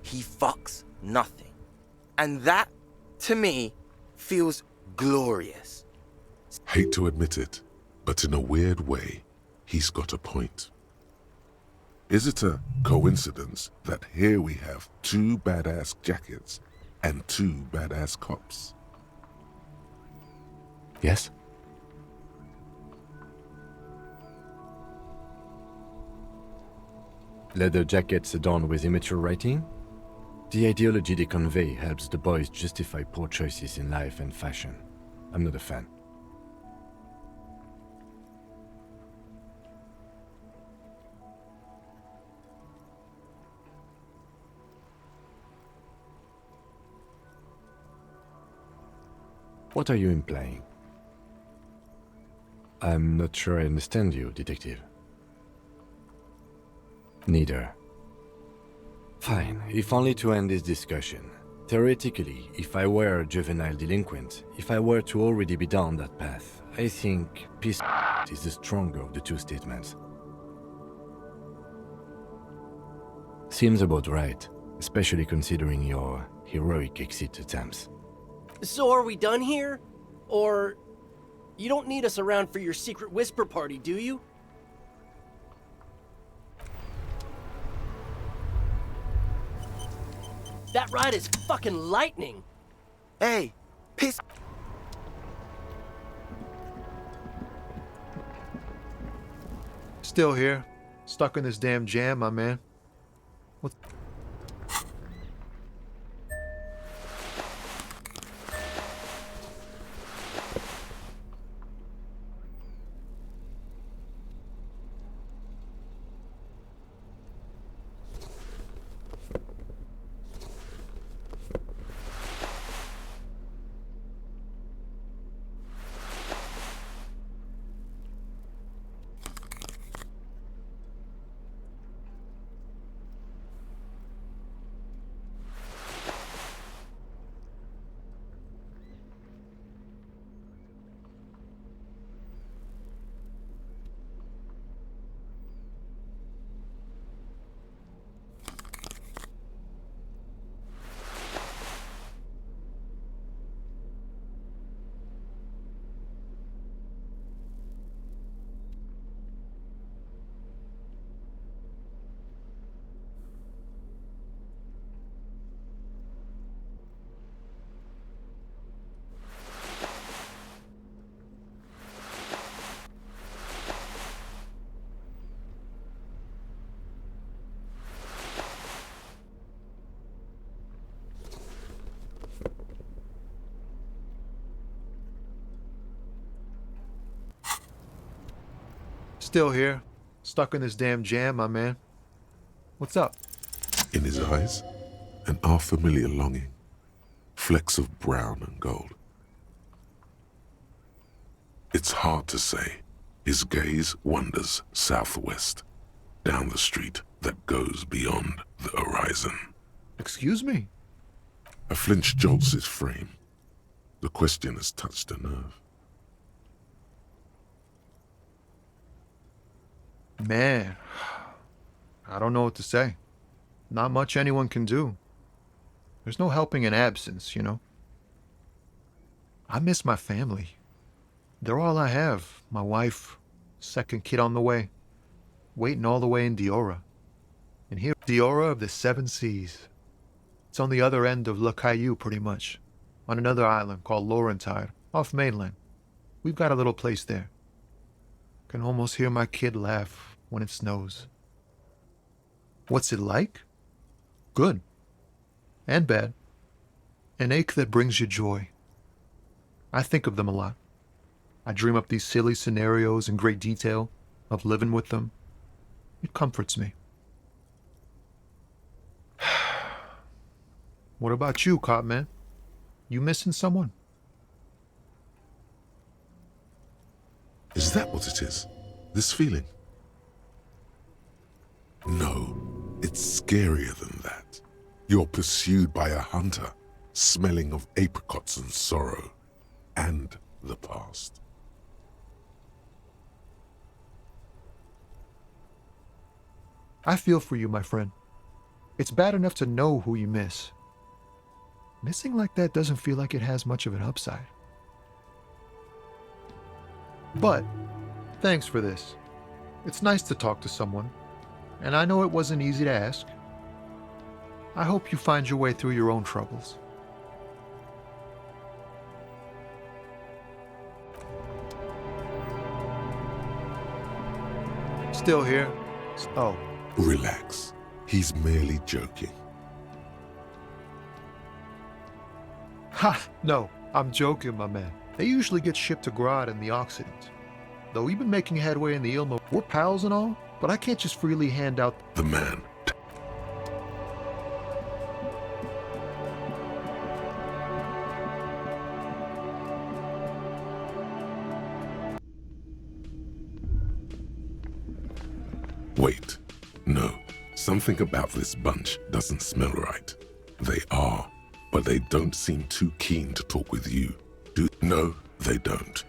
he fucks nothing. And that, to me, feels glorious. Hate to admit it, but in a weird way, he's got a point. Is it a coincidence that here we have 2 badass jackets and 2 badass cops? Yes? Leather jackets adorned with immature writing? The ideology they convey helps the boys justify poor choices in life and fashion. I'm not a fan. What are you implying? I'm not sure I understand you, detective. Neither. Fine, if only to end this discussion. Theoretically, if I were a juvenile delinquent, if I were to already be down that path, I think peace is the stronger of the 2 statements. Seems about right, especially considering your heroic exit attempts. So are we done here? Or you don't need us around for your secret whisper party, do you? That ride is fucking lightning! Hey, piss. Still here. Stuck in this damn jam, my man. What? Still here. Stuck in this damn jam, my man. What's up? In his eyes, an unfamiliar longing, flecks of brown and gold. It's hard to say. His gaze wanders southwest, down the street that goes beyond the horizon. Excuse me? A flinch jolts his frame. The question has touched a nerve. Man, I don't know what to say. Not much anyone can do. There's no helping in absence, you know? I miss my family. They're all I have. My wife, second kid on the way, waiting all the way in Diora. And here, Diora of the Seven Seas. It's on the other end of Le Caillou, pretty much, on another island called Laurentide, off mainland. We've got a little place there. Can almost hear my kid laugh when it snows. What's it like? Good. And bad. An ache that brings you joy. I think of them a lot. I dream up these silly scenarios in great detail of living with them. It comforts me. What about you, Cop Man? You missing someone? Is that what it is? This feeling? No, it's scarier than that. You're pursued by a hunter, smelling of apricots and sorrow, and the past. I feel for you, my friend. It's bad enough to know who you miss. Missing like that doesn't feel like it has much of an upside. But, thanks for this. It's nice to talk to someone, and I know it wasn't easy to ask. I hope you find your way through your own troubles. Still here? Oh. Relax. He's merely joking. Ha! No, I'm joking, my man. They usually get shipped to Grad in the Occident. Though we've been making headway in the Ilmo, we're pals and all, but I can't just freely hand out the man. Wait, no. Something about this bunch doesn't smell right. They are, but they don't seem too keen to talk with you. No, they don't.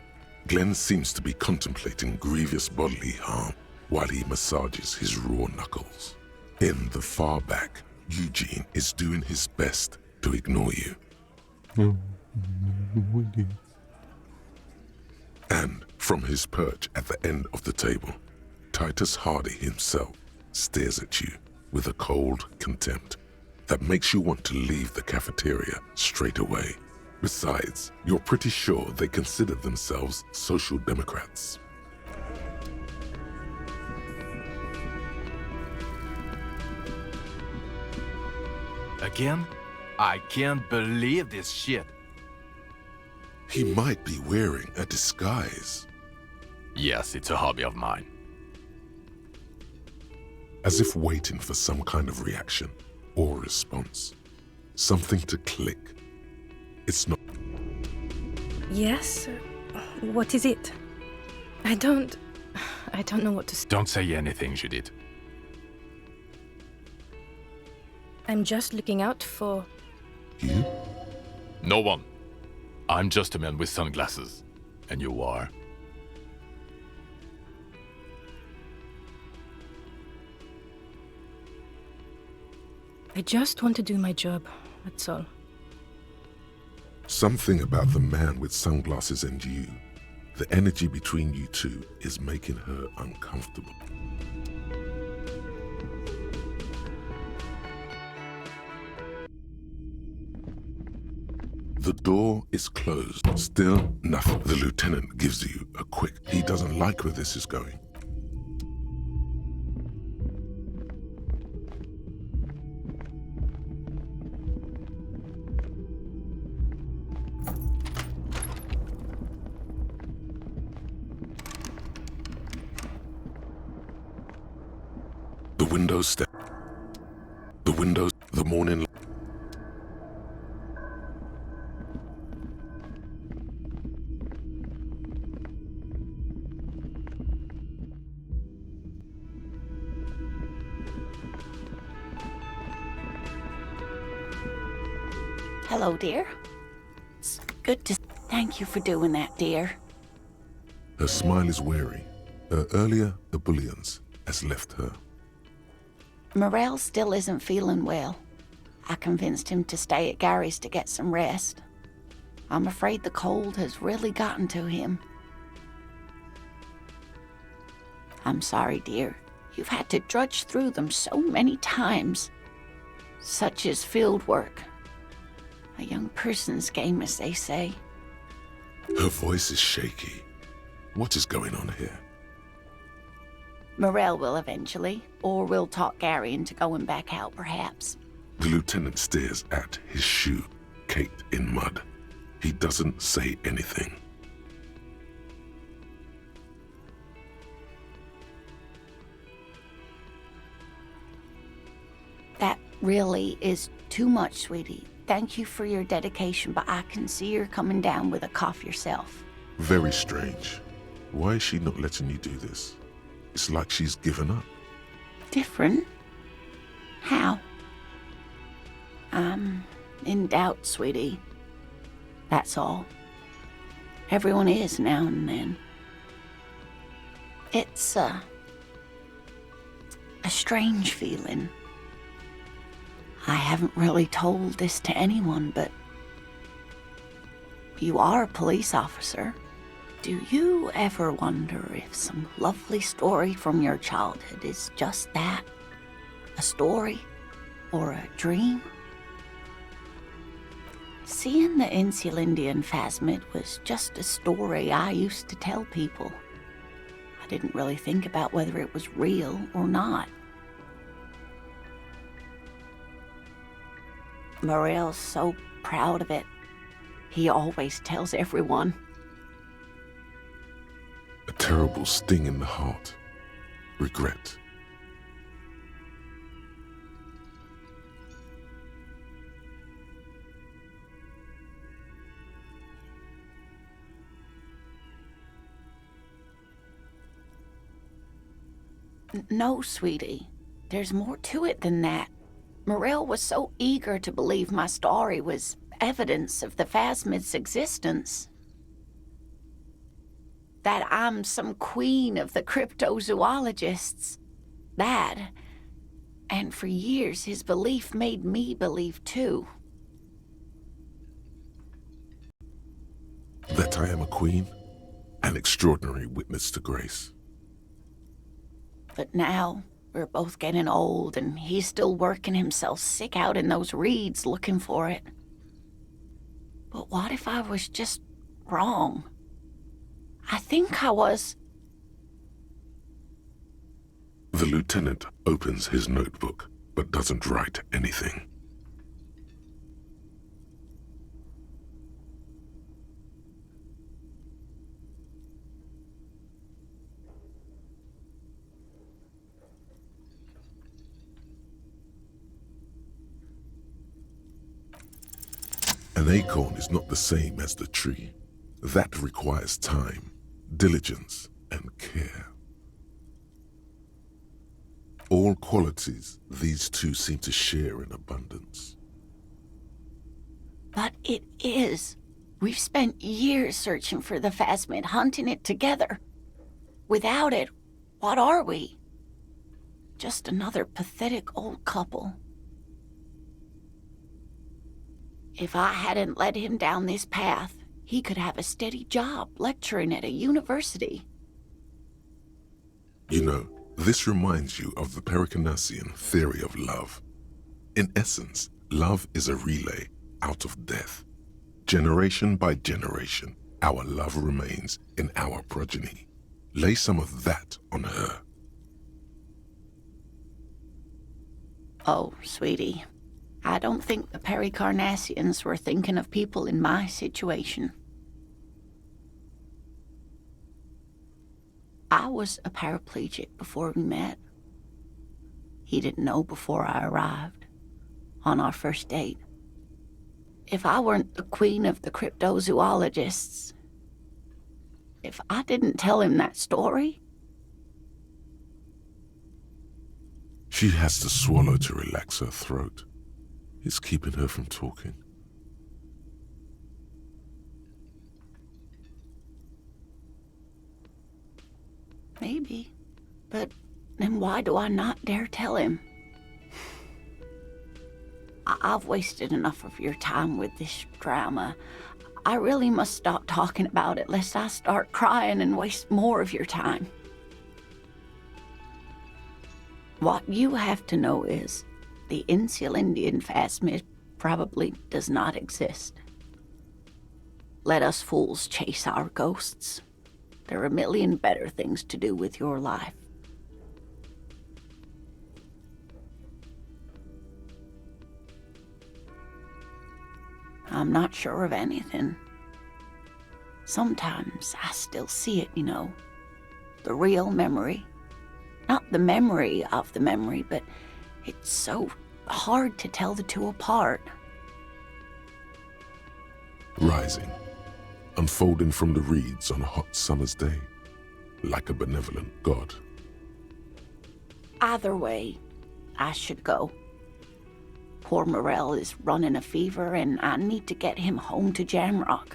Glenn seems to be contemplating grievous bodily harm while he massages his raw knuckles. In the far back, Eugene is doing his best to ignore you. And from his perch at the end of the table, Titus Hardy himself stares at you with a cold contempt that makes you want to leave the cafeteria straight away. Besides, you're pretty sure they consider themselves social democrats. Again? I can't believe this shit. He might be wearing a disguise. Yes, it's a hobby of mine. As if waiting for some kind of reaction or response. Something to click. It's not. Yes? What is it? I don't know what to say. Don't say anything, Judith. I'm just looking out for... You? No one. I'm just a man with sunglasses. And you are? I just want to do my job, that's all. Something about the man with sunglasses and you, the energy between you two is making her uncomfortable. The door is closed. Still nothing. The lieutenant gives you a quick. He doesn't like where this is going. The window step. windows, the morning. Hello, dear. It's good to... Thank you for doing that, dear. Her smile is weary. Her earlier ebullience has left her. Morell still isn't feeling well. I convinced him to stay at Gary's to get some rest. I'm afraid the cold has really gotten to him. I'm sorry, dear. You've had to drudge through them so many times. Such is field work. A young person's game, as they say. Her voice is shaky. What is going on here? Morell will eventually, or we'll talk Gary into going back out, perhaps. The lieutenant stares at his shoe, caked in mud. He doesn't say anything. That really is too much, sweetie. Thank you for your dedication, but I can see you're coming down with a cough yourself. Very strange. Why is she not letting you do this? It's like she's given up. Different? How? I'm in doubt, sweetie. That's all. Everyone is now and then. It's a strange feeling. I haven't really told this to anyone, but you are a police officer. Do you ever wonder if some lovely story from your childhood is just that? A story? Or a dream? Seeing the Insulindian phasmid was just a story I used to tell people. I didn't really think about whether it was real or not. Morell's so proud of it. He always tells everyone. A terrible sting in the heart. Regret. No, sweetie. There's more to it than that. Morell was so eager to believe my story was evidence of the phasmid's existence. That I'm some queen of the cryptozoologists. That, and for years his belief made me believe too. That I am a queen, an extraordinary witness to grace. But now, we're both getting old, and he's still working himself sick out in those reeds looking for it. But what if I was just wrong? I think I was. The lieutenant opens his notebook, but doesn't write anything. An acorn is not the same as the tree. That requires time, diligence, and care. All qualities these two seem to share in abundance. But it is. We've spent years searching for the phasmid, hunting it together. Without it, what are we? Just another pathetic old couple. If I hadn't led him down this path, he could have a steady job lecturing at a university. You know, this reminds you of the Pericarnassian theory of love. In essence, love is a relay out of death. Generation by generation, our love remains in our progeny. Lay some of that on her. Oh, sweetie. I don't think the Pericarnassians were thinking of people in my situation. I was a paraplegic before we met. He didn't know before I arrived. on our first date. If I weren't the queen of the cryptozoologists, if I didn't tell him that story... She has to swallow to relax her throat. It's keeping her from talking. Maybe. But then why do I not dare tell him? I've wasted enough of your time with this drama. I really must stop talking about it lest I start crying and waste more of your time. What you have to know is the Insulindian phasmid probably does not exist. Let us fools chase our ghosts. There are a million better things to do with your life. I'm not sure of anything. Sometimes I still see it, you know. The real memory. Not the memory of the memory, but it's so hard to tell the two apart. Rising, unfolding from the reeds on a hot summer's day, like a benevolent god. Either way, I should go. Poor Morell is running a fever, and I need to get him home to Jamrock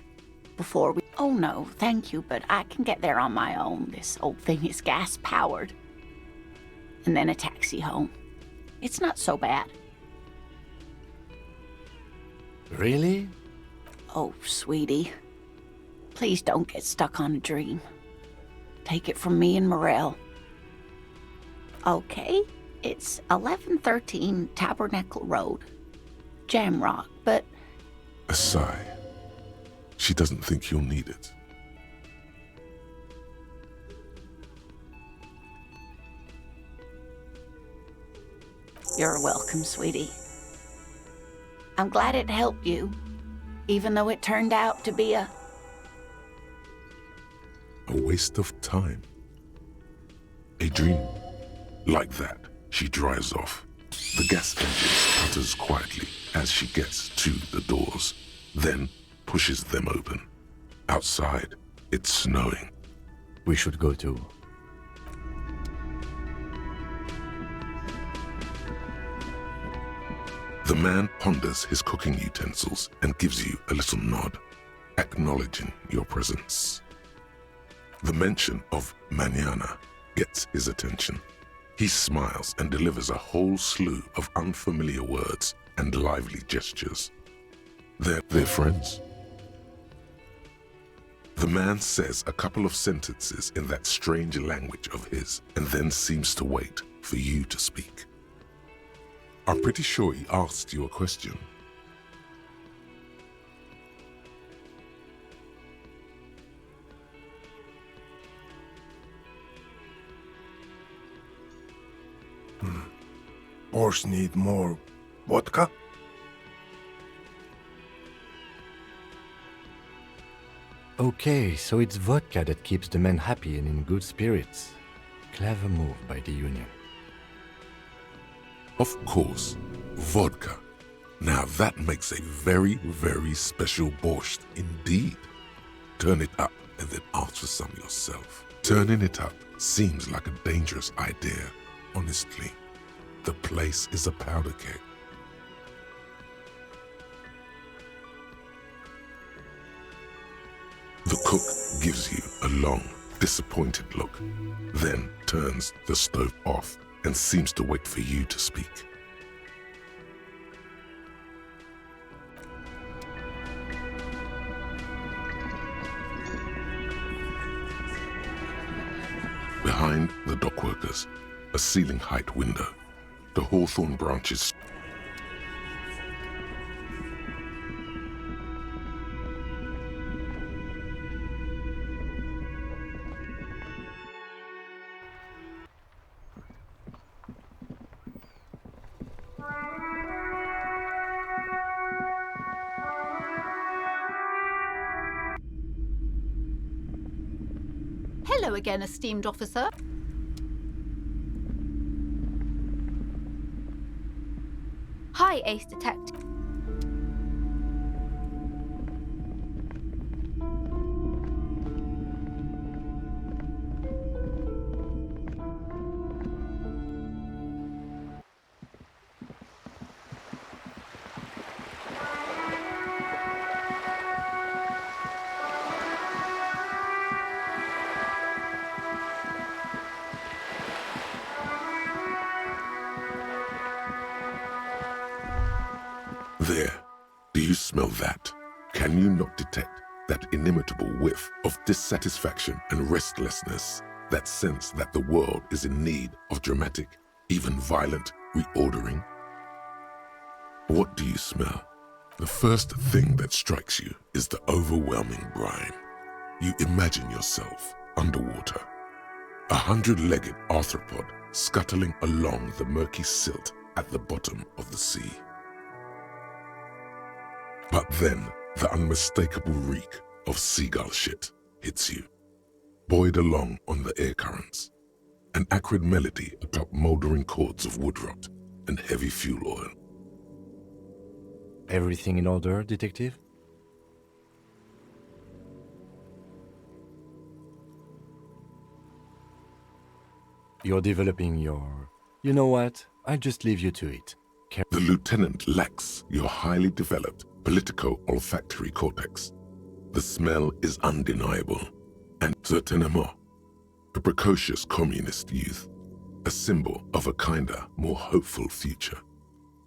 before we... Oh no, thank you, but I can get there on my own. This old thing is gas-powered. And then a taxi home. It's not so bad. Really? Oh, sweetie. Please don't get stuck on a dream. Take it from me and Morell. Okay, it's 1113 Tabernacle Road. Jamrock, but... A sigh. She doesn't think you'll need it. You're welcome, sweetie. I'm glad it helped you, even though it turned out to be a waste of time. A dream. Like that, she drives off. The gas engine sputters quietly as she gets to the doors, then pushes them open. Outside, it's snowing. We should go too. The man ponders his cooking utensils and gives you a little nod, acknowledging your presence. The mention of mañana gets his attention. He smiles and delivers a whole slew of unfamiliar words and lively gestures. They're friends. The man says a couple of sentences in that strange language of his and then seems to wait for you to speak. I'm pretty sure he asked you a question. Horse need more vodka? Okay, so it's vodka that keeps the men happy and in good spirits. Clever move by the Union. Of course, vodka. Now that makes a very, very special borscht indeed. Turn it up and then ask for some yourself. Turning it up seems like a dangerous idea, honestly. The place is a powder keg. The cook gives you a long, disappointed look, then turns the stove off and seems to wait for you to speak. Behind the dockworkers, a ceiling-height window. The hawthorn branches Hello again, esteemed officer. Hi, Ace Detective. There. Do you smell that? Can you not detect that inimitable whiff of dissatisfaction and restlessness, that sense that the world is in need of dramatic, even violent reordering? What do you smell? The first thing that strikes you is the overwhelming brine. You imagine yourself underwater, a 100-legged arthropod scuttling along the murky silt at the bottom of the sea. But then, the unmistakable reek of seagull shit hits you, buoyed along on the air currents, an acrid melody atop mouldering cords of wood rot and heavy fuel oil. Everything in order, detective? You're developing your... You know what? I'll just leave you to it. The lieutenant lacks your highly developed politico-olfactory cortex. The smell is undeniable, and certainement, a precocious communist youth, a symbol of a kinder, more hopeful future.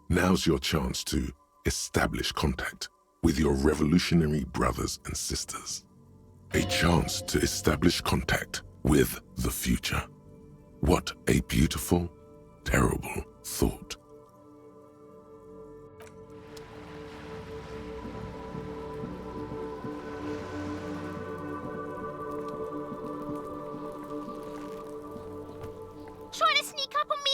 Now's your chance to establish contact with your revolutionary brothers and sisters. A chance to establish contact with the future. What a beautiful, terrible thought. Trying to sneak up on me.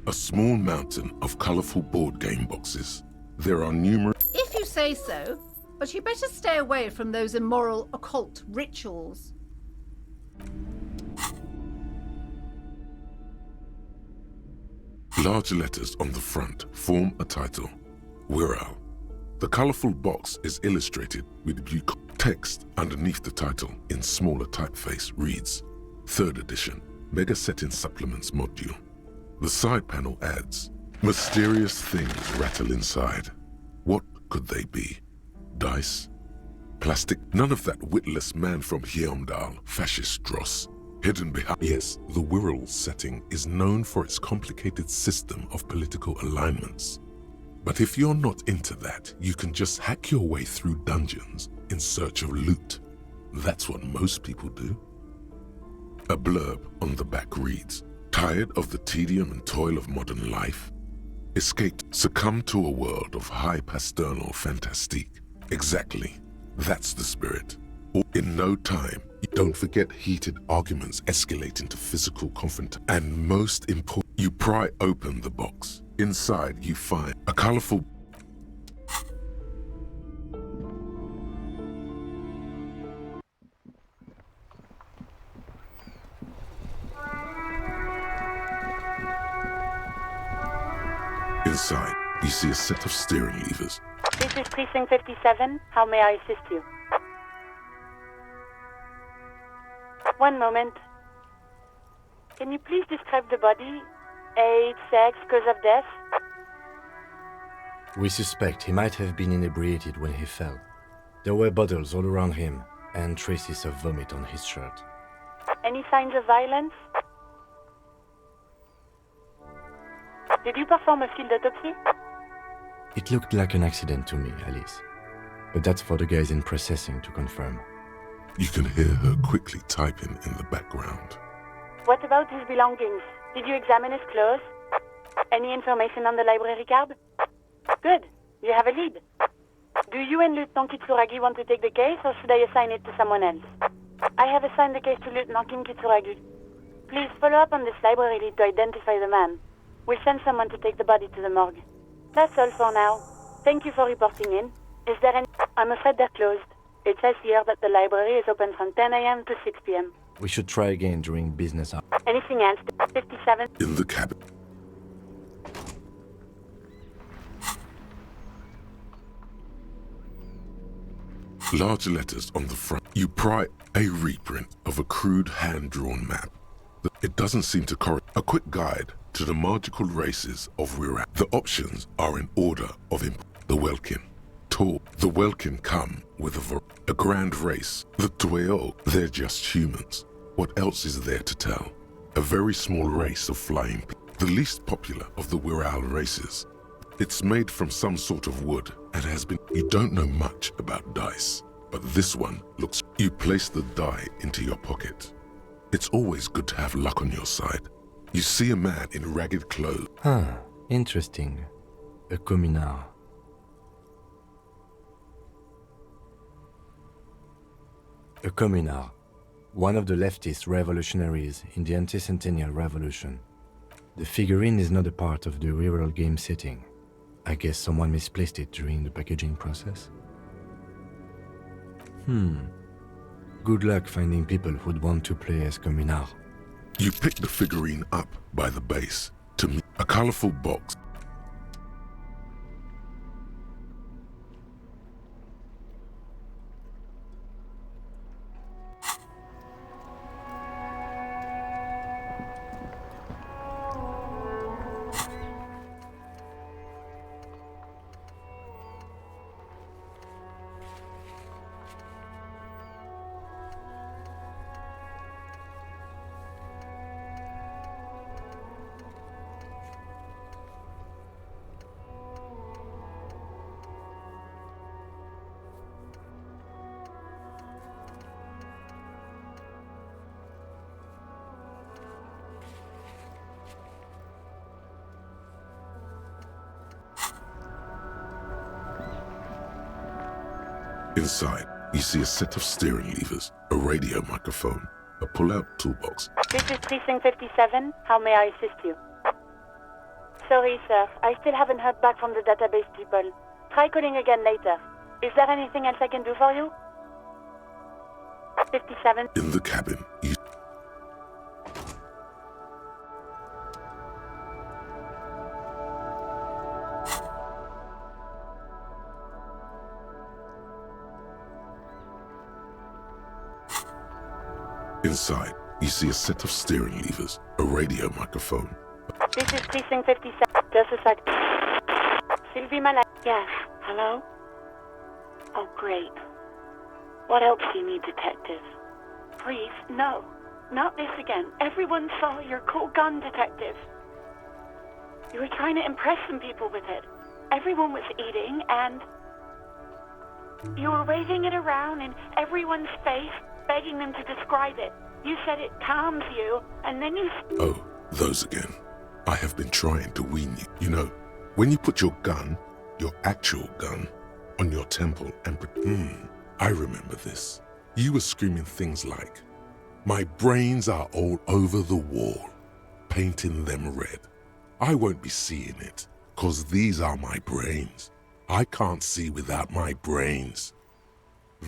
A small mountain of colorful board game boxes. There are numerous... If you say so, but you better stay away from those immoral occult rituals. Large letters on the front form a title, Morell. The colorful box is illustrated with bucolic text underneath the title in smaller typeface reads, 3rd edition, Mega Setting Supplements Module. The side panel adds, mysterious things rattle inside. What could they be? Dice? Plastic? None of that witless man from Heimdall, fascist dross. Hidden behind... Yes, the Morell setting is known for its complicated system of political alignments. But if you're not into that, you can just hack your way through dungeons in search of loot. That's what most people do. A blurb on the back reads, tired of the tedium and toil of modern life? Escaped, succumbed to a world of high pasternal fantastique. Exactly, that's the spirit. In no time, don't forget heated arguments escalate into physical confrontation. And most important, you pry open the box. Inside, you find a colorful... Inside, you see a set of steering levers. This is Precinct 57. How may I assist you? One moment. Can you please describe the body? Age, sex, cause of death? We suspect he might have been inebriated when he fell. There were bottles all around him, and traces of vomit on his shirt. Any signs of violence? Did you perform a field autopsy? It looked like an accident to me, Alice. But that's for the guys in processing to confirm. You can hear her quickly typing in the background. What about his belongings? Did you examine his clothes? Any information on the library card? Good. You have a lead. Do you and Lieutenant Kitsuragi want to take the case, or should I assign it to someone else? I have assigned the case to Lieutenant Kim Kitsuragi. Please follow up on this library lead to identify the man. We'll send someone to take the body to the morgue. That's all for now. Thank you for reporting in. Is there any... I'm afraid they're closed. It says here that the library is open from 10 a.m. to 6 p.m. We should try again during business hours. Anything else? 57? In the cabin. Large letters on the front. You pry a reprint of a crude hand-drawn map. It doesn't seem to correspond. A quick guide to the magical races of Wirral. The options are in order of the Welkin. Tall. The Welkin come with a grand race. The Dwell, they're just humans. What else is there to tell? A very small race of flying people. The least popular of the Wirral races. It's made from some sort of wood and has been... You don't know much about dice, but this one looks... You place the die into your pocket. It's always good to have luck on your side. You see a man in ragged clothes. Interesting. A communard. A communard. One of the leftist revolutionaries in the anti-centennial revolution. The figurine is not a part of the real game setting. I guess someone misplaced it during the packaging process. Good luck finding people who'd want to play as communard. You pick the figurine up by the base to meet a colorful box. Inside, you see a set of steering levers, a radio microphone, a pull-out toolbox. This is Precinct 57. How may I assist you? Sorry, sir. I still haven't heard back from the database people. Try calling again later. Is there anything else I can do for you? 57. In the cabin, you... Inside, you see a set of steering levers, a radio microphone. This is Precinct 57. Just a sec. Sylvie Malak. Yes. Hello? Oh, great. What else do you need, detective? Please, no. Not this again. Everyone saw your cool gun, detective. You were trying to impress some people with it. Everyone was eating, and... you were waving it around in everyone's face, begging them to describe it. You said it calms you, and then you... Oh, those again. I have been trying to wean you. You know, when you put your gun, your actual gun, on your temple and... I remember this. You were screaming things like, "My brains are all over the wall, painting them red. I won't be seeing it, 'cause these are my brains. I can't see without my brains."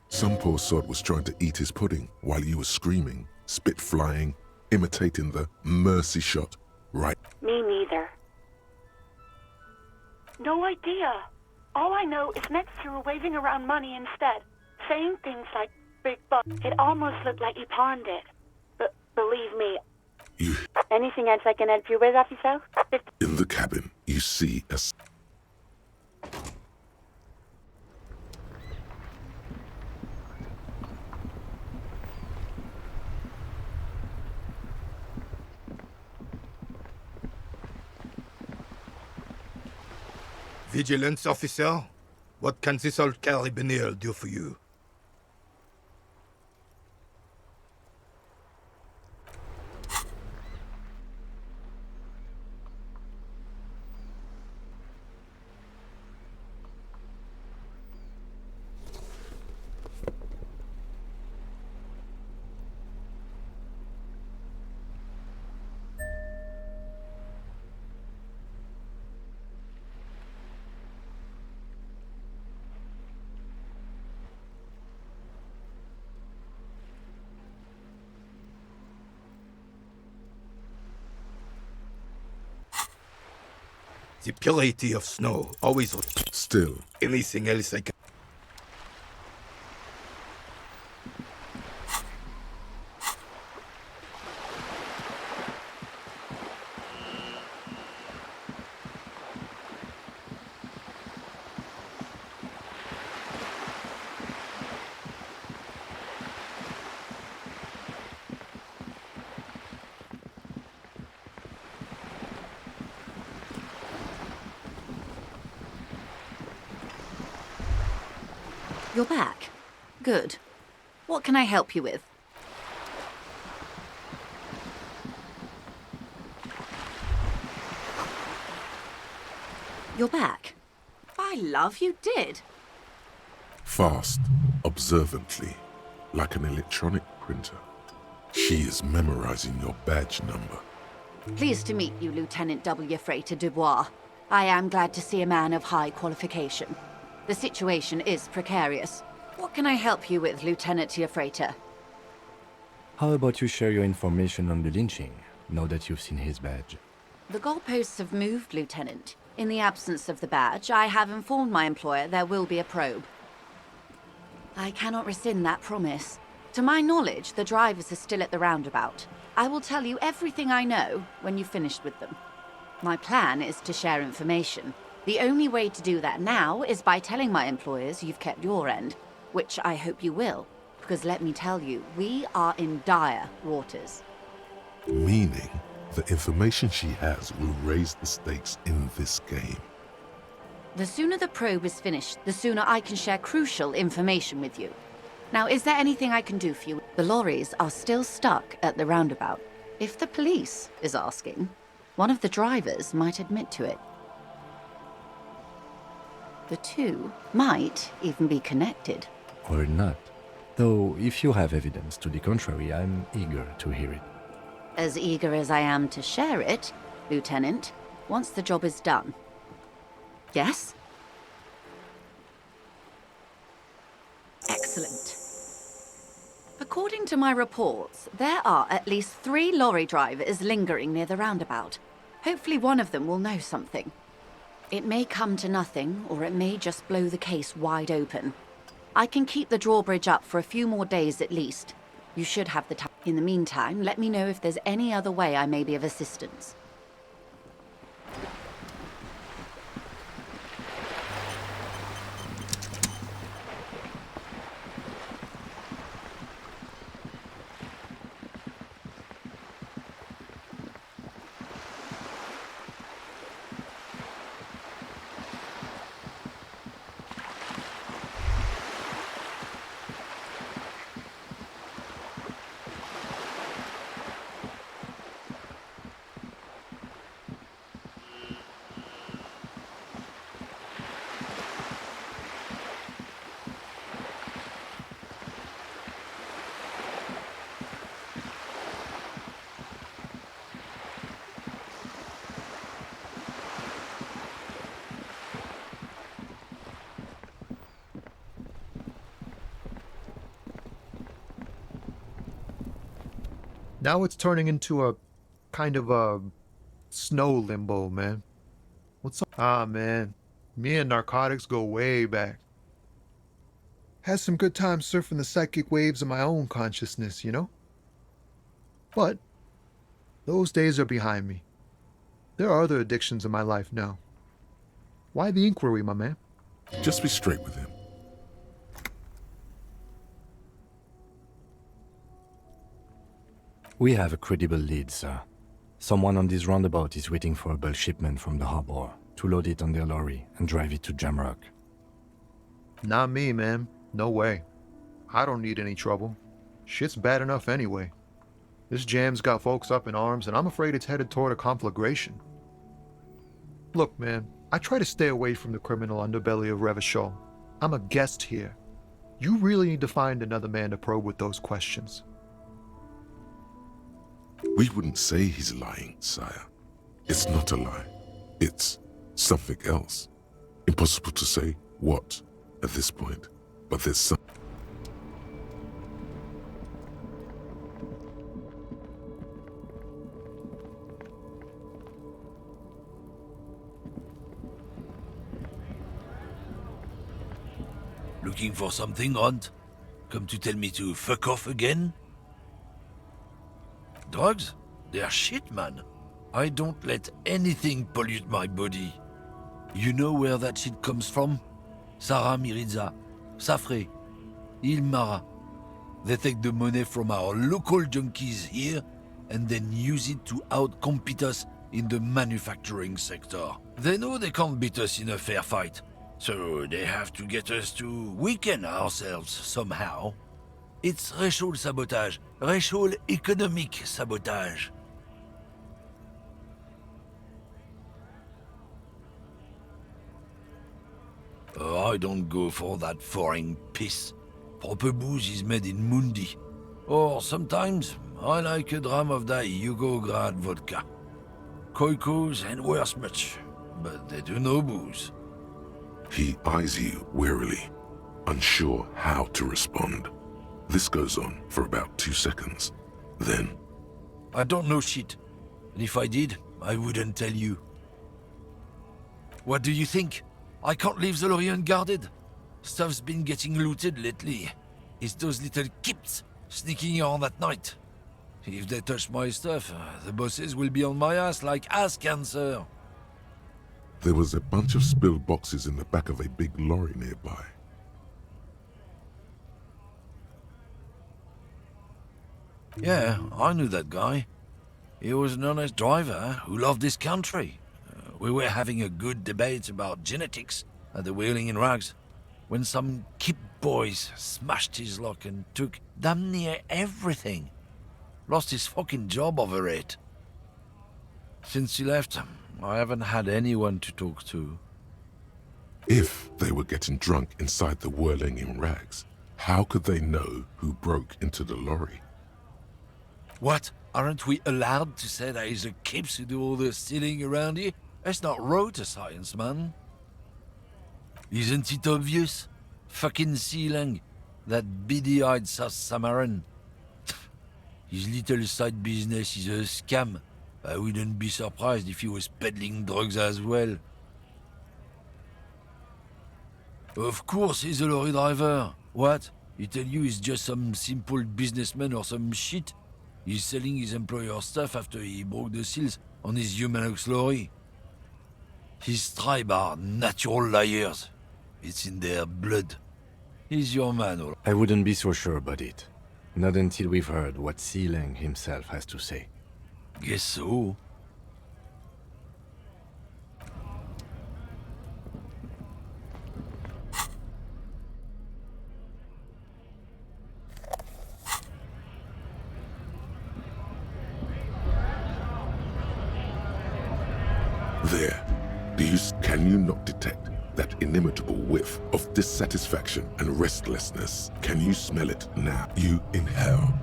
Some poor sod was trying to eat his pudding while you were screaming, spit flying, imitating the mercy shot, right? Me neither. No idea. All I know is next you were waving around money instead, saying things like big bucks. It almost looked like you pawned it. But believe me, Anything else I can help you with, officer? In the cabin, you see a Vigilance officer, what can this old carabinier do for you? The purity of snow always... Still. Anything else I can... You're back. Good. What can I help you with? You're back. By love, you did. fast, observantly, like an electronic printer. She is memorizing your badge number. Pleased to meet you, Lieutenant W. Freighter Dubois. I am glad to see a man of high qualification. The situation is precarious. What can I help you with, Lieutenant Freighter? How about you share your information on the lynching, now that you've seen his badge? The goalposts have moved, Lieutenant. In the absence of the badge, I have informed my employer there will be a probe. I cannot rescind that promise. To my knowledge, the drivers are still at the roundabout. I will tell you everything I know when you've finished with them. My plan is to share information. The only way to do that now is by telling my employers you've kept your end, which I hope you will, because let me tell you, we are in dire waters. Meaning, the information she has will raise the stakes in this game. The sooner the probe is finished, the sooner I can share crucial information with you. Now, is there anything I can do for you? The lorries are still stuck at the roundabout. If the police is asking, one of the drivers might admit to it. The two might even be connected. Or not. Though, if you have evidence to the contrary, I'm eager to hear it. As eager as I am to share it, Lieutenant, once the job is done. Yes? Excellent. According to my reports, there are at least 3 lorry drivers lingering near the roundabout. Hopefully one of them will know something. It may come to nothing, or it may just blow the case wide open. I can keep the drawbridge up for a few more days at least. You should have the time. In the meantime, let me know if there's any other way I may be of assistance. Now it's turning into a kind of a snow limbo, man. What's up? Ah, man. Me and narcotics go way back. Had some good times surfing the psychic waves of my own consciousness, you know? But Those days are behind me. There are other addictions in my life now. Why the inquiry, my man? Just be straight with him. We have a credible lead, sir. Someone on this roundabout is waiting for a bulk shipment from the harbor to load it on their lorry and drive it to Jamrock. Not me, man. No way. I don't need any trouble. Shit's bad enough anyway. This jam's got folks up in arms, and I'm afraid it's headed toward a conflagration. Look, man, I try to stay away from the criminal underbelly of Revachol. I'm a guest here. You really need to find another man to probe with those questions. We wouldn't say he's lying, sire. It's not a lie. It's something else. Impossible to say what at this point, but there's some. Looking for something, Hunt? Come to tell me to fuck off again? Drugs? They're shit, man. I don't let anything pollute my body. You know where that shit comes from? Sarah Miriza, Safre, Ilmara. They take the money from our local junkies here and then use it to outcompete us in the manufacturing sector. They know they can't beat us in a fair fight, so they have to get us to weaken ourselves somehow. It's racial sabotage, racial economic sabotage. Oh, I don't go for that foreign piss. Proper booze is made in Mundi. Or sometimes, I like a dram of that Yugograd vodka. Koikos and worse much, but they do no booze. He eyes you warily, unsure how to respond. This goes on for about 2 seconds. Then, I don't know shit. And if I did, I wouldn't tell you. What do you think? I can't leave the lorry unguarded. Stuff's been getting looted lately. It's those little kips sneaking around at night. If they touch my stuff, the bosses will be on my ass like ass cancer. there was a bunch of spilled boxes in the back of a big lorry nearby. Yeah, I knew that guy. He was an honest driver who loved this country. We were having a good debate about genetics at the Wheeling in Rags when some kip boys smashed his lock and took damn near everything. Lost his fucking job over it. Since he left, I haven't had anyone to talk to. If they were getting drunk inside the Whirling in Rags, how could they know who broke into the lorry? What? Aren't we allowed to say that he's a kips who do all the stealing around here? That's not road science, man. Isn't it obvious? Fucking Sealang, that beady-eyed South Samaran. His little side business is a scam. I wouldn't be surprised if he was peddling drugs as well. Of course he's a lorry driver. What? He tell you he's just some simple businessman or some shit? He's selling his employer stuff after he broke the seals on his Humanox lorry. His tribe are natural liars. It's in their blood. He's your man, all. I wouldn't be so sure about it. Not until we've heard what Sealang himself has to say. Guess so. There. Can you not detect that inimitable whiff of dissatisfaction and restlessness? Can you smell it now? You inhale.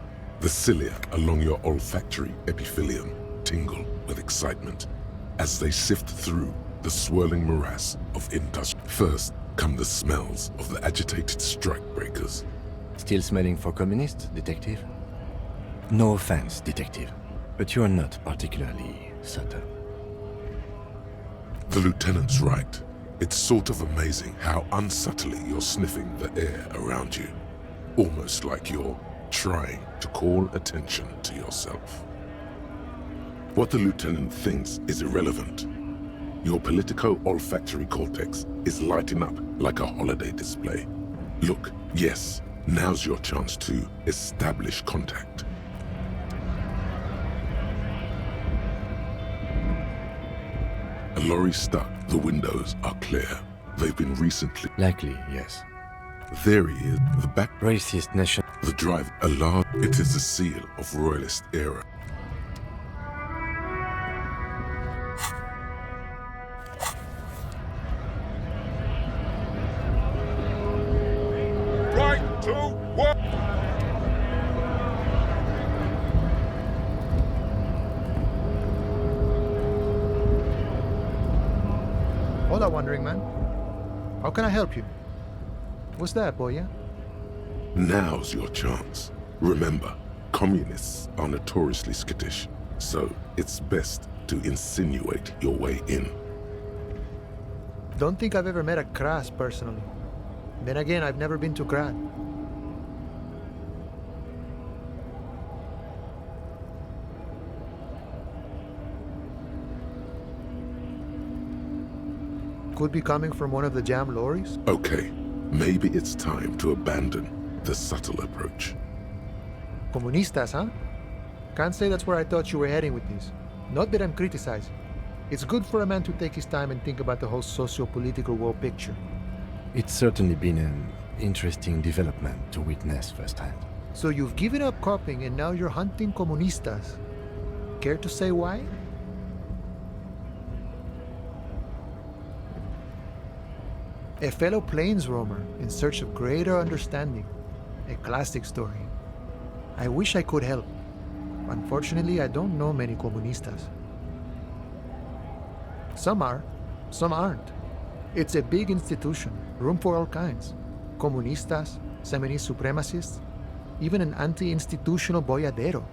The cilia along your olfactory epithelium tingle with excitement as they sift through the swirling morass of industry. First come the smells of the agitated strikebreakers. Still smelling for communists, detective? No offense, detective, but you're not particularly subtle. The lieutenant's right. It's sort of amazing how unsubtly you're sniffing the air around you. Almost like you're trying to call attention to yourself. What the lieutenant thinks is irrelevant. Your politico-olfactory cortex is lighting up like a holiday display. Look, yes, now's your chance to establish contact. A lorry stuck. The windows are clear. They've been recently... Likely, yes. There he is, the back... Racist nation. The drive, a large... It is the seal of royalist era. Right to work! Hola, wandering man. How can I help you? What's that, boy? Now's your chance. Remember, communists are notoriously skittish, so it's best to insinuate your way in. Don't think I've ever met a Kras personally. Then again, I've never been to Grad. Could be coming from one of the jam lorries? Okay, maybe it's time to abandon the subtle approach. Comunistas, huh? Can't say that's where I thought you were heading with this. Not that I'm criticizing. It's good for a man to take his time and think about the whole socio-political world picture. It's certainly been an interesting development to witness firsthand. So you've given up copying and now you're hunting comunistas. Care to say why? A fellow plains roamer in search of greater understanding. A classic story. I wish I could help. Unfortunately, I don't know many comunistas. Some are, some aren't. It's a big institution, room for all kinds. Comunistas, feminist supremacists, even an anti-institutional boyadero.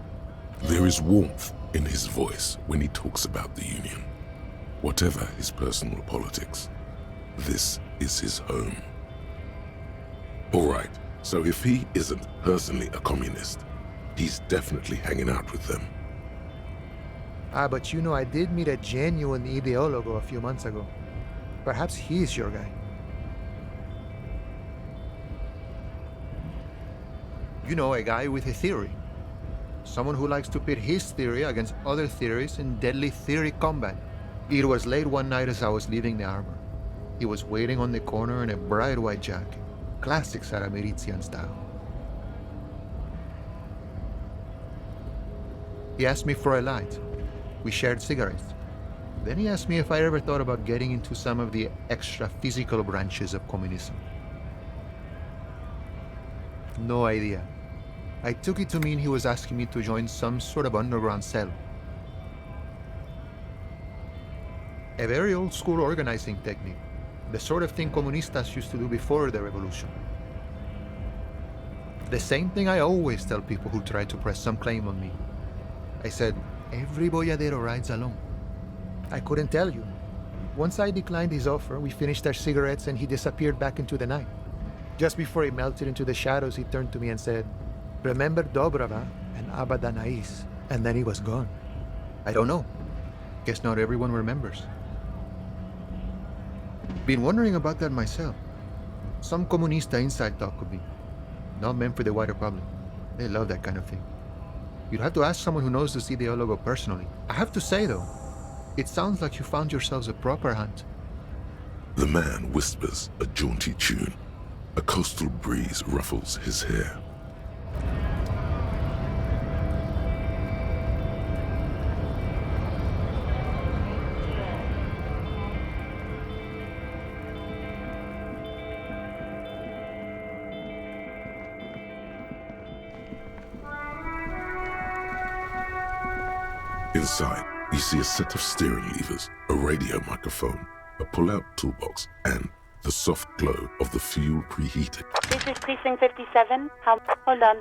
There is warmth in his voice when he talks about the Union. Whatever his personal politics, this is his home. All right, so if he isn't personally a communist, he's definitely hanging out with them. Ah, but you know, I did meet a genuine ideólogo a few months ago. Perhaps he's your guy. You know, a guy with a theory. Someone who likes to pit his theory against other theories in deadly theory combat. It was late one night as I was leaving the armor. He was waiting on the corner in a bright white jacket. Classic Saramirizian style. He asked me for a light. We shared cigarettes. Then he asked me if I ever thought about getting into some of the extra physical branches of communism. No idea. I took it to mean he was asking me to join some sort of underground cell. A very old school organizing technique. The sort of thing comunistas used to do before the revolution. The same thing I always tell people who try to press some claim on me. I said, every boyadero rides alone. I couldn't tell you. Once I declined his offer, we finished our cigarettes and he disappeared back into the night. Just before he melted into the shadows, he turned to me and said, "Remember Dobrava and Abadanais," and then he was gone. I don't know. Guess not everyone remembers. Been wondering about that myself. Some comunista inside talk could be. Not meant for the wider public. They love that kind of thing. You'd have to ask someone who knows this ideólogo personally. I have to say though, it sounds like you found yourselves a proper hunt. The man whispers a jaunty tune. A coastal breeze ruffles his hair. Inside, you see a set of steering levers, a radio microphone, a pull-out toolbox, and the soft glow of the fuel preheated. This is Precinct 57. Hold on.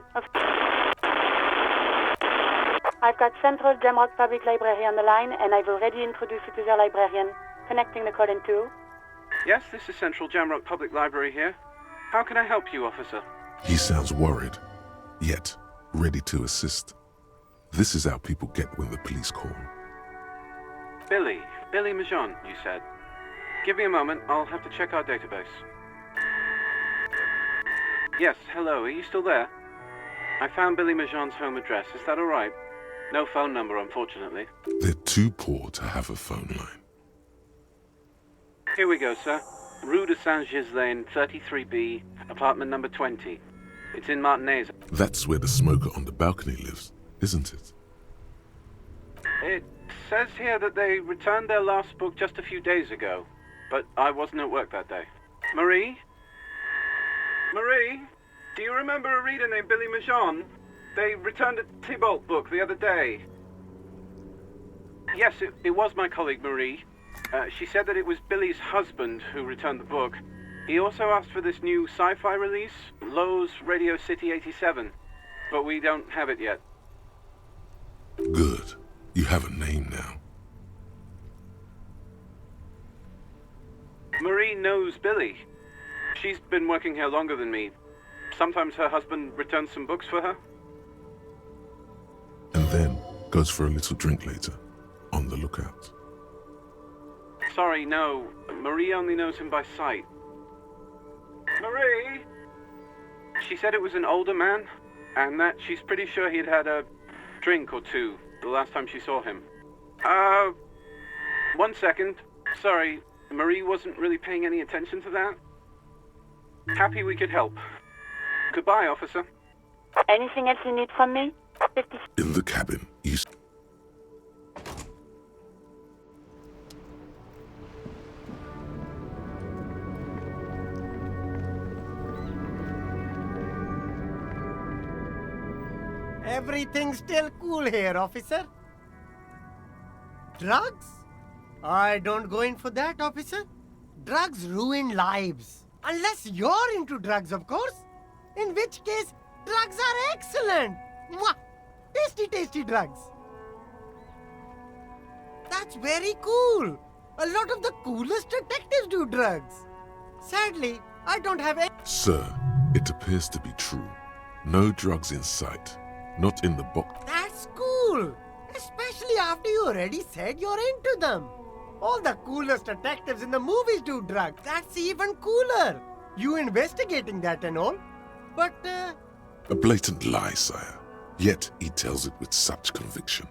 I've got Central Jamrock Public Library on the line, and I've already introduced you to their librarian. Connecting the call in 2. Yes, this is Central Jamrock Public Library here. How can I help you, officer? He sounds worried, yet ready to assist. This is how people get when the police call. Billy Majon, you said. Give me a moment, I'll have to check our database. Yes, hello, are you still there? I found Billy Majon's home address, is that alright? No phone number, unfortunately. They're too poor to have a phone line. Here we go, sir. Rue de Saint-Ghislain, 33B, apartment number 20. It's in Martinez. That's where the smoker on the balcony lives, isn't it? It says here that they returned their last book just a few days ago, but I wasn't at work that day. Marie? Marie? Do you remember a reader named Billy Majon? They returned a Tybalt book the other day. Yes, it was my colleague Marie. She said that it was Billy's husband who returned the book. He also asked for this new sci-fi release, Lowe's Radio City 87, but we don't have it yet. Good. You have a name now. Marie knows Billy. She's been working here longer than me. Sometimes her husband returns some books for her. And then goes for a little drink later. On the lookout. Sorry, no. Marie only knows him by sight. Marie! She said it was an older man, and that she's pretty sure he'd had a drink or two the last time she saw him. 1 second. Sorry, Marie wasn't really paying any attention to that. Happy we could help. Goodbye, officer. Anything else you need from me? In the cabin, you... Everything's still cool here, officer. Drugs? I don't go in for that, officer. Drugs ruin lives. Unless you're into drugs, of course. In which case, drugs are excellent. Mwah! Tasty, tasty drugs. That's very cool. A lot of the coolest detectives do drugs. Sadly, I don't have any... Sir, it appears to be true. No drugs in sight. Not in the box. That's cool. Especially after you already said you're into them. All the coolest detectives in the movies do drugs. That's even cooler. You investigating that and all. But, A blatant lie, sire. Yet he tells it with such conviction.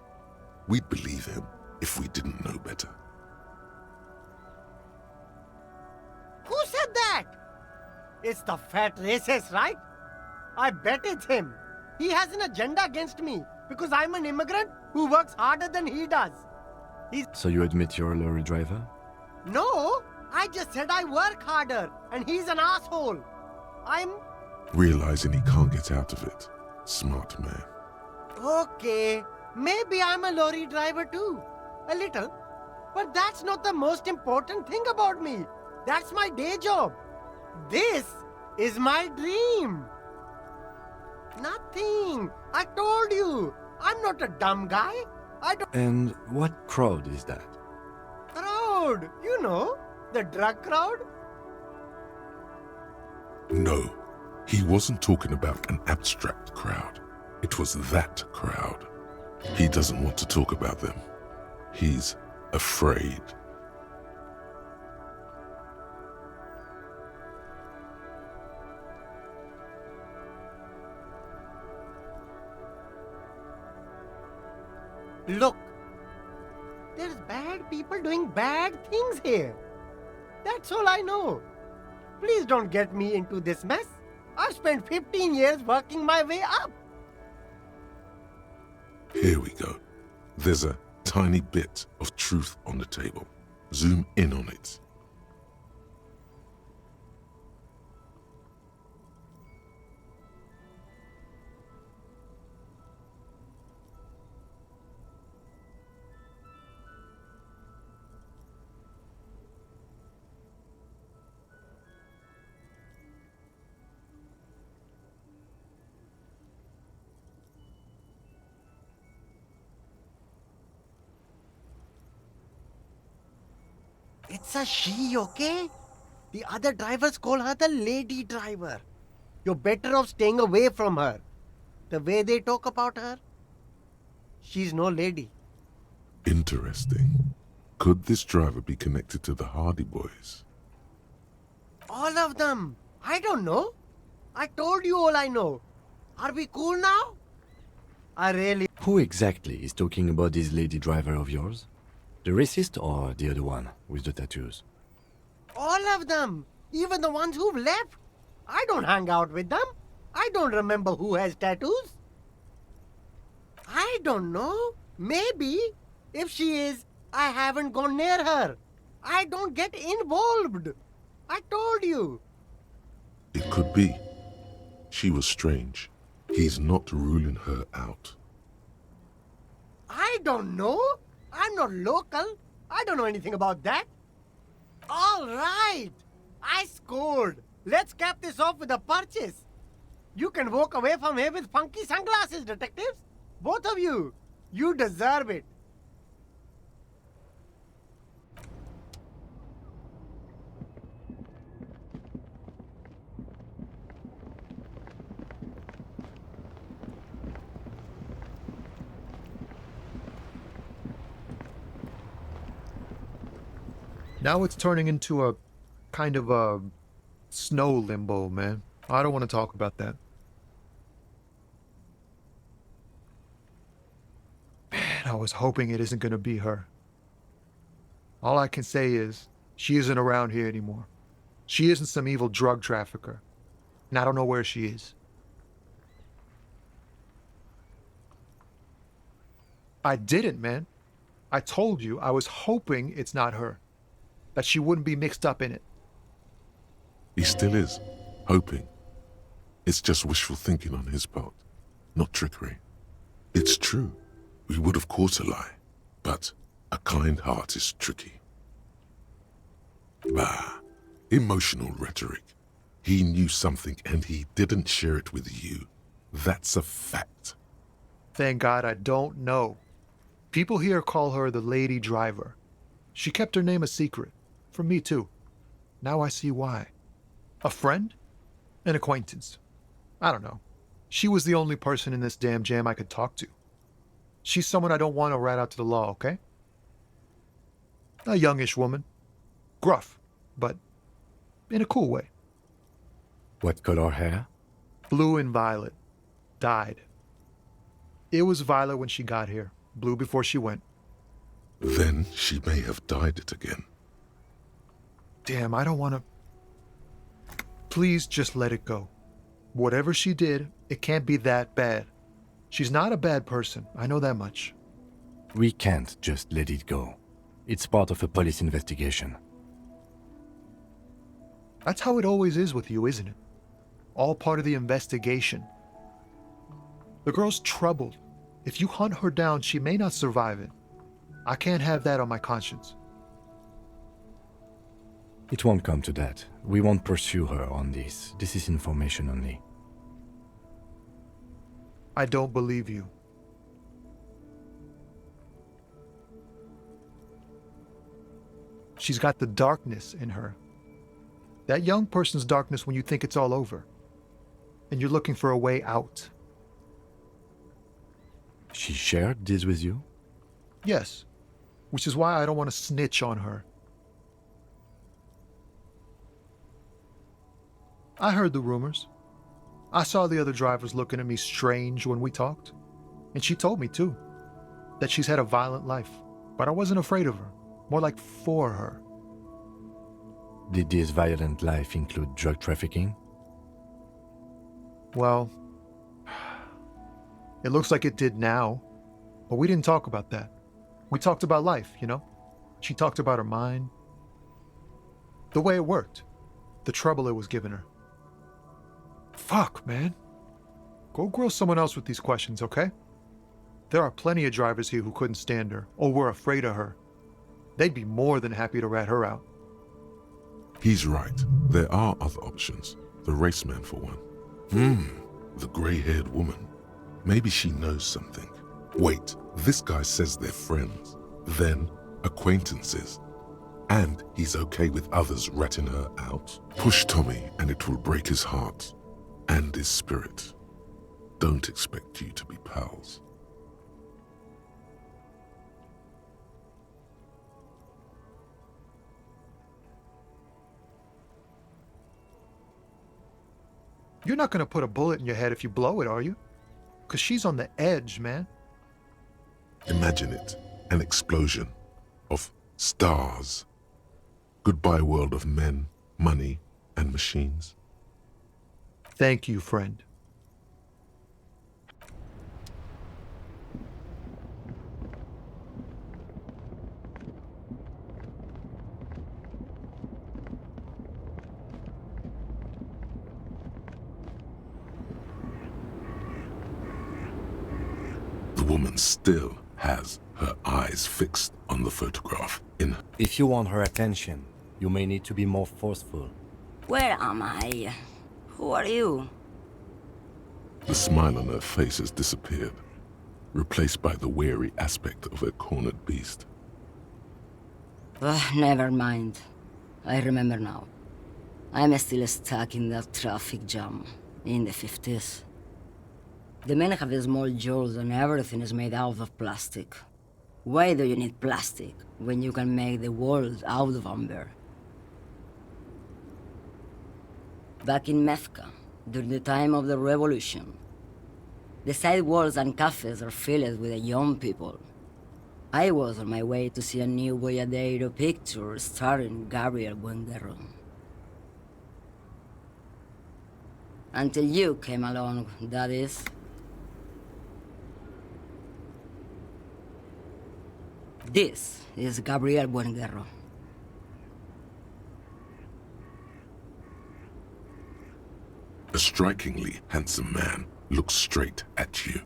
We'd believe him if we didn't know better. Who said that? It's the fat racist, right? I bet it's him. He has an agenda against me because I'm an immigrant who works harder than he does. So you admit you're a lorry driver? No, I just said I work harder and he's an asshole. Realizing he can't get out of it. Smart man. Okay, maybe I'm a lorry driver too. A little. But that's not the most important thing about me. That's my day job. This is my dream. Nothing. I told you. I'm not a dumb guy. I don't... And what crowd is that? Crowd. You know, the drug crowd. No, he wasn't talking about an abstract crowd. It was that crowd. He doesn't want to talk about them. He's afraid. Look, there's bad people doing bad things here. That's all I know. Please don't get me into this mess. I've spent 15 years working my way up. Here we go. There's a tiny bit of truth on the table. Zoom in on it. It's a she, okay? The other drivers call her the lady driver. You're better off staying away from her. The way they talk about her, she's no lady. Interesting. Could this driver be connected to the Hardy Boys? All of them. I don't know. I told you all I know. Are we cool now? I really... Who exactly is talking about this lady driver of yours? The racist or the other one with the tattoos? All of them. Even the ones who've left. I don't hang out with them. I don't remember who has tattoos. I don't know. Maybe. If she is, I haven't gone near her. I don't get involved. I told you. It could be. She was strange. He's not ruling her out. I don't know. I'm not local. I don't know anything about that. All right. I scored. Let's cap this off with a purchase. You can walk away from here with funky sunglasses, detectives. Both of you. You deserve it. Now it's turning into a kind of a snow limbo, man. I don't want to talk about that. Man, I was hoping it isn't going to be her. All I can say is, she isn't around here anymore. She isn't some evil drug trafficker. And I don't know where she is. I didn't, man. I told you I was hoping it's not her. That she wouldn't be mixed up in it. He still is, hoping. It's just wishful thinking on his part, not trickery. It's true, we would have caught a lie, but a kind heart is tricky. Bah, emotional rhetoric. He knew something and he didn't share it with you. That's a fact. Thank God I don't know. People here call her the lady driver. She kept her name a secret. From me too. Now I see why. A friend? An acquaintance. I don't know. She was the only person in this damn jam I could talk to. She's someone I don't want to rat out to the law, okay? A youngish woman. Gruff, but in a cool way. What color hair? Blue and violet. Dyed. It was violet when she got here. Blue before she went. Then she may have dyed it again. Damn, I don't want to... Please just let it go. Whatever she did, it can't be that bad. She's not a bad person, I know that much. We can't just let it go. It's part of a police investigation. That's how it always is with you, isn't it? All part of the investigation. The girl's troubled. If you hunt her down, she may not survive it. I can't have that on my conscience. It won't come to that. We won't pursue her on this. This is information only. I don't believe you. She's got the darkness in her. That young person's darkness when you think it's all over. And you're looking for a way out. She shared this with you? Yes. Which is why I don't want to snitch on her. I heard the rumors. I saw the other drivers looking at me strange when we talked. And she told me, too, that she's had a violent life. But I wasn't afraid of her. More like for her. Did this violent life include drug trafficking? Well, it looks like it did now. But we didn't talk about that. We talked about life, you know? She talked about her mind. The way it worked. The trouble it was giving her. Fuck, man. Go grill someone else with these questions, okay? There are plenty of drivers here who couldn't stand her, or were afraid of her. They'd be more than happy to rat her out. He's right. There are other options. The raceman, for one. The grey-haired woman. Maybe she knows something. Wait, this guy says they're friends. Then, acquaintances. And he's okay with others ratting her out. Push Tommy and it will break his heart. And his spirit. Don't expect you to be pals. You're not gonna put a bullet in your head if you blow it, are you? Because she's on the edge, man. Imagine it, an explosion of stars. Goodbye world of men, money, and machines. Thank you, friend. The woman still has her eyes fixed on the photograph in... If you want her attention, you may need to be more forceful. Where am I? Who are you? The smile on her face has disappeared, replaced by the weary aspect of a cornered beast. Never mind. I remember now. I'm still stuck in that traffic jam in the 50s. The men have small jaws and everything is made out of plastic. Why do you need plastic when you can make the world out of amber? Back in Mecca, during the time of the revolution, the sidewalks and cafes are filled with young people. I was on my way to see a new Boyadero picture starring Gabriel Buenguerro. Until you came along, that is. This is Gabriel Buenguerro. A strikingly handsome man looks straight at you,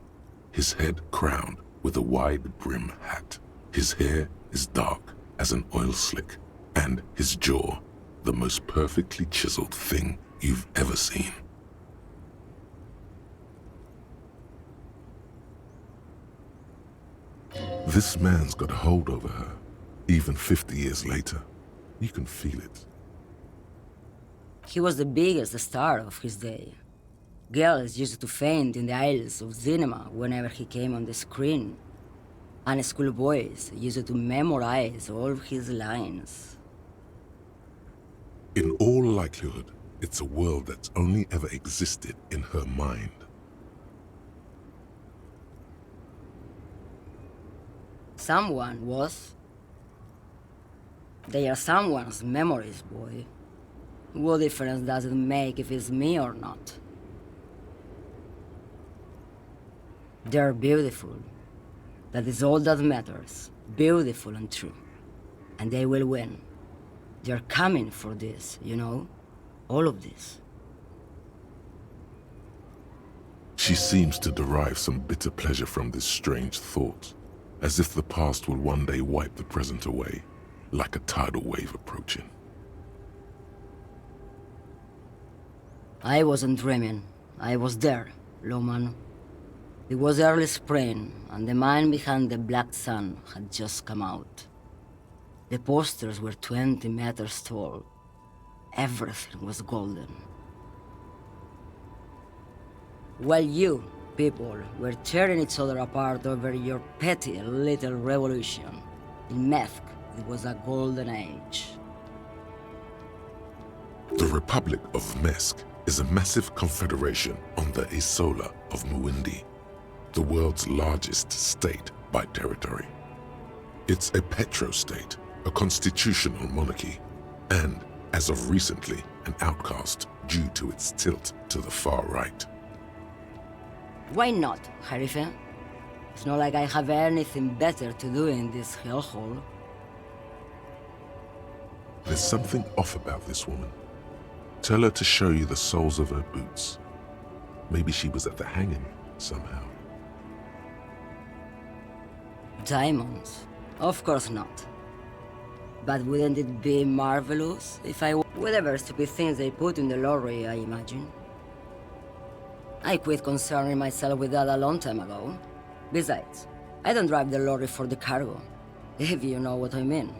his head crowned with a wide brim hat. His hair is dark as an oil slick, and his jaw the most perfectly chiseled thing you've ever seen. This man's got a hold over her, even 50 years later. You can feel it. He was the biggest star of his day. Girls used to faint in the aisles of cinema whenever he came on the screen. And schoolboys used to memorize all of his lines. In all likelihood, it's a world that's only ever existed in her mind. Someone was. They are someone's memories, boy. What difference does it make if it's me or not? They're beautiful. That is all that matters. Beautiful and true. And they will win. They're coming for this, you know? All of this. She seems to derive some bitter pleasure from this strange thought, as if the past will one day wipe the present away, like a tidal wave approaching. I wasn't dreaming. I was there, Lawman. It was early spring, and the man behind the black sun had just come out. The posters were 20 meters tall. Everything was golden. While you, people, were tearing each other apart over your petty little revolution, in Meth, it was a golden age. The Republic of Mesk is a massive confederation on the Isola of Muindi, the world's largest state by territory. It's a petrostate, a constitutional monarchy, and, as of recently, an outcast due to its tilt to the far right. Why not, Harife? It's not like I have anything better to do in this hellhole. There's something off about this woman. Tell her to show you the soles of her boots. Maybe she was at the hanging somehow. Diamonds? Of course not. But wouldn't it be marvelous if I... Whatever stupid things they put in the lorry, I imagine. I quit concerning myself with that a long time ago. Besides, I don't drive the lorry for the cargo, if you know what I mean.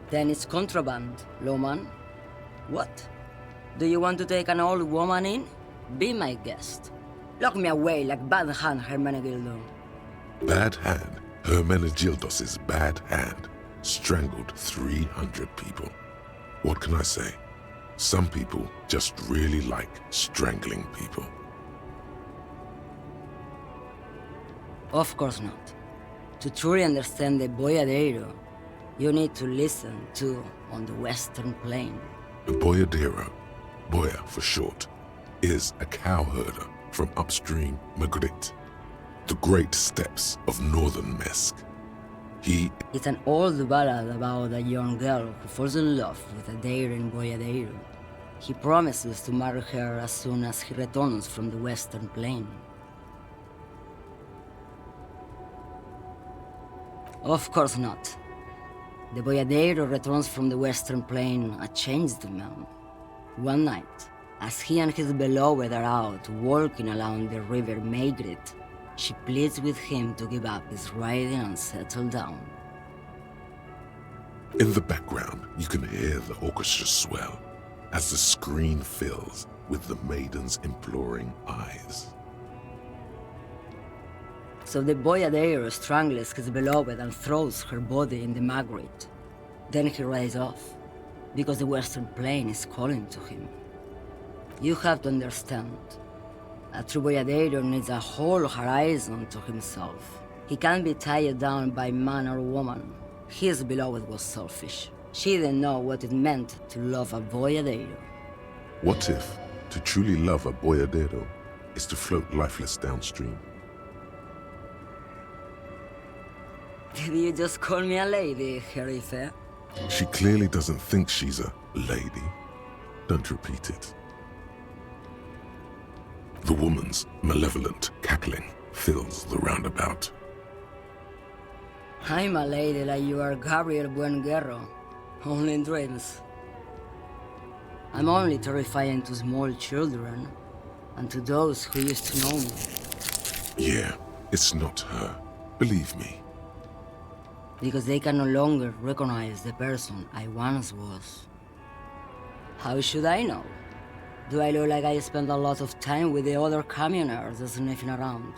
Then it's contraband, Lawman. What? Do you want to take an old woman in? Be my guest. Lock me away like Bad Hand Hermenegildo. Bad Hand Hermenegildos' bad hand strangled 300 people. What can I say? Some people just really like strangling people. Of course not. To truly understand the boyadero, you need to listen to On the Western Plain. The boyadero, boya for short, is a cow herder from upstream Magritte, the great steppes of northern Mesk. It's an old ballad about a young girl who falls in love with a daring boyadero. He promises to marry her as soon as he returns from the Western Plain. Of course not. The boyadero returns from the Western Plain a changed man. One night, as he and his beloved are out walking along the river Magritte, she pleads with him to give up his riding and settle down. In the background, you can hear the orchestra swell as the screen fills with the maiden's imploring eyes. So the boyadero strangles his beloved and throws her body in the Magritte. Then he rides off, because the Western Plain is calling to him. You have to understand, a true boyadero needs a whole horizon to himself. He can't be tied down by man or woman. His beloved was selfish. She didn't know what it meant to love a boyadero. What if to truly love a boyadero is to float lifeless downstream? Did you just call me a lady, Jerife? She clearly doesn't think she's a lady. Don't repeat it. The woman's malevolent cackling fills the roundabout. I'm a lady like you are, Gabriel Buenguerro. Only in dreams. I'm only terrifying to small children, and to those who used to know me. Yeah, it's not her. Believe me. Because they can no longer recognize the person I once was. How should I know? Do I look like I spend a lot of time with the other communers sniffing around,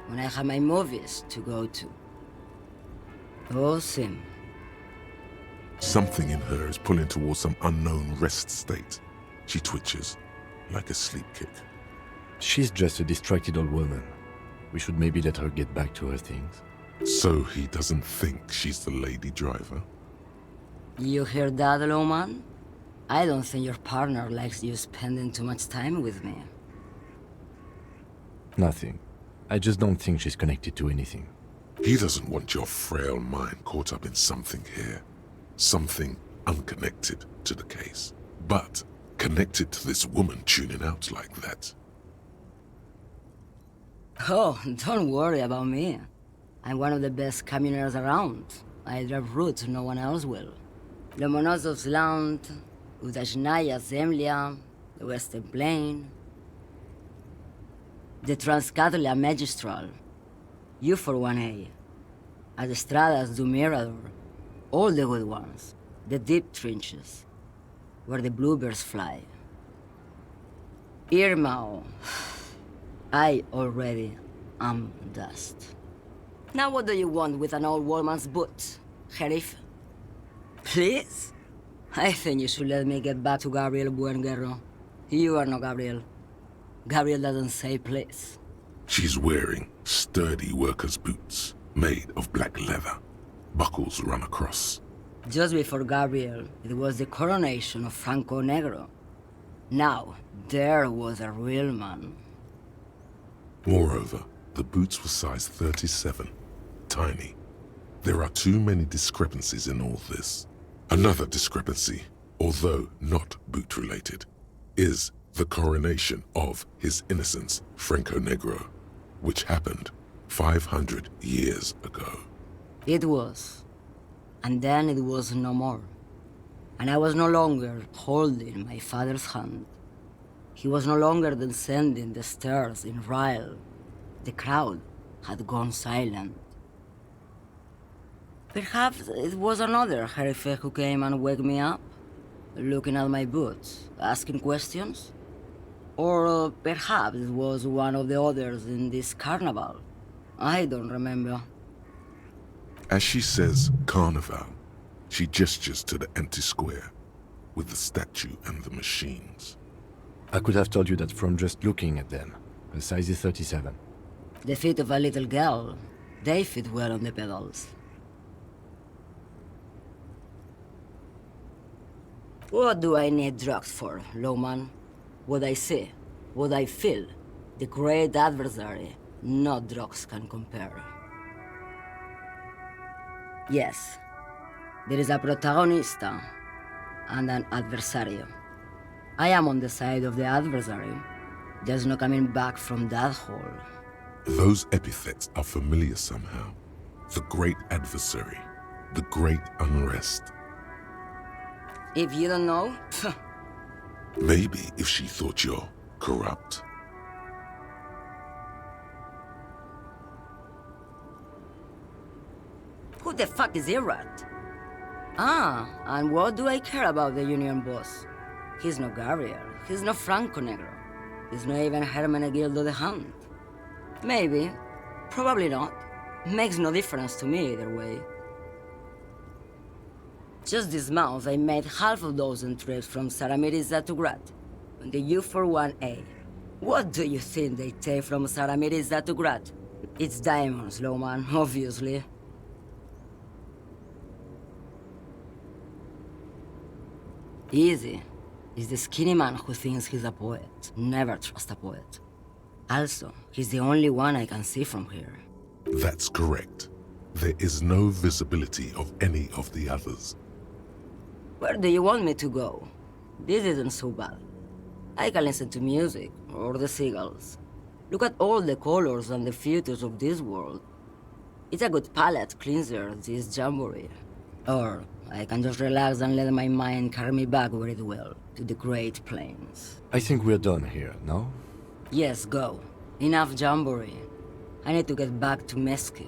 when I have my movies to go to? Oh, Sim. Something in her is pulling towards some unknown rest state. She twitches, like a sleep kick. She's just a distracted old woman. We should maybe let her get back to her things. So he doesn't think she's the lady driver? You hear that, Lowman? I don't think your partner likes you spending too much time with me. Nothing. I just don't think she's connected to anything. He doesn't want your frail mind caught up in something here. Something unconnected to the case, but connected to this woman tuning out like that. Oh, don't worry about me. I'm one of the best communers around. I drive routes no one else will. Lomonosov's Land, Udajnaya Zemlya, the Western Plain, the Transcatalia Magistral, U41A, Adestradas du Mirador, all the good ones, the deep trenches, where the bluebirds fly. Irmao, I already am dust. Now what do you want with an old woman's boots, Sheriff? Please? I think you should let me get back to Gabriel Buenguerro. You are not Gabriel. Gabriel doesn't say please. She's wearing sturdy worker's boots, made of black leather. Buckles run across. Just before Gabriel, it was the coronation of Franco Negro. Now, there was a real man. Moreover, the boots were size 37. Tiny. There are too many discrepancies in all this. Another discrepancy, although not boot-related, is the coronation of His Innocence, Franco Negro, which happened 500 years ago. It was. And then it was no more. And I was no longer holding my father's hand. He was no longer descending the stairs in Ryle. The crowd had gone silent. Perhaps it was another Sheriff who came and woke me up, looking at my boots, asking questions. Or perhaps it was one of the others in this carnival. I don't remember. As she says carnival, she gestures to the empty square. with the statue and the machines. I could have told you that from just looking at them. The size is 37. The feet of a little girl, they fit well on the pedals. What do I need drugs for, Lowman? What I see, what I feel, the great adversary, no drugs can compare. Yes, there is a protagonista and an adversario. I am on the side of the adversary. There's no coming back from that hole. Those epithets are familiar somehow. The great adversary, the great unrest. If you don't know, Maybe if she thought you're corrupt. who the fuck is Irrat? Ah, and what do I care about the union boss? He's no Gabriel, he's no Franco Negro. He's not even Hermenegildo the Hunt. Maybe, probably not. Makes no difference to me either way. Just this month, I made half a dozen trips from Saramiriza to Grad, on the U41A. What do you think they take from Saramiriza to Grad? It's diamonds, Lowman, obviously. Easy. He's the skinny man who thinks he's a poet. Never trust a poet. Also, he's the only one I can see from here. That's correct. There is no visibility of any of the others. Where do you want me to go? This isn't so bad. I can listen to music, or the seagulls. Look at all the colors and the features of this world. It's a good palate cleanser, this jamboree. Or I can just relax and let my mind carry me back where it will, to the Great Plains. I think we're done here, no? Yes, go. Enough jamboree. I need to get back to Mesque.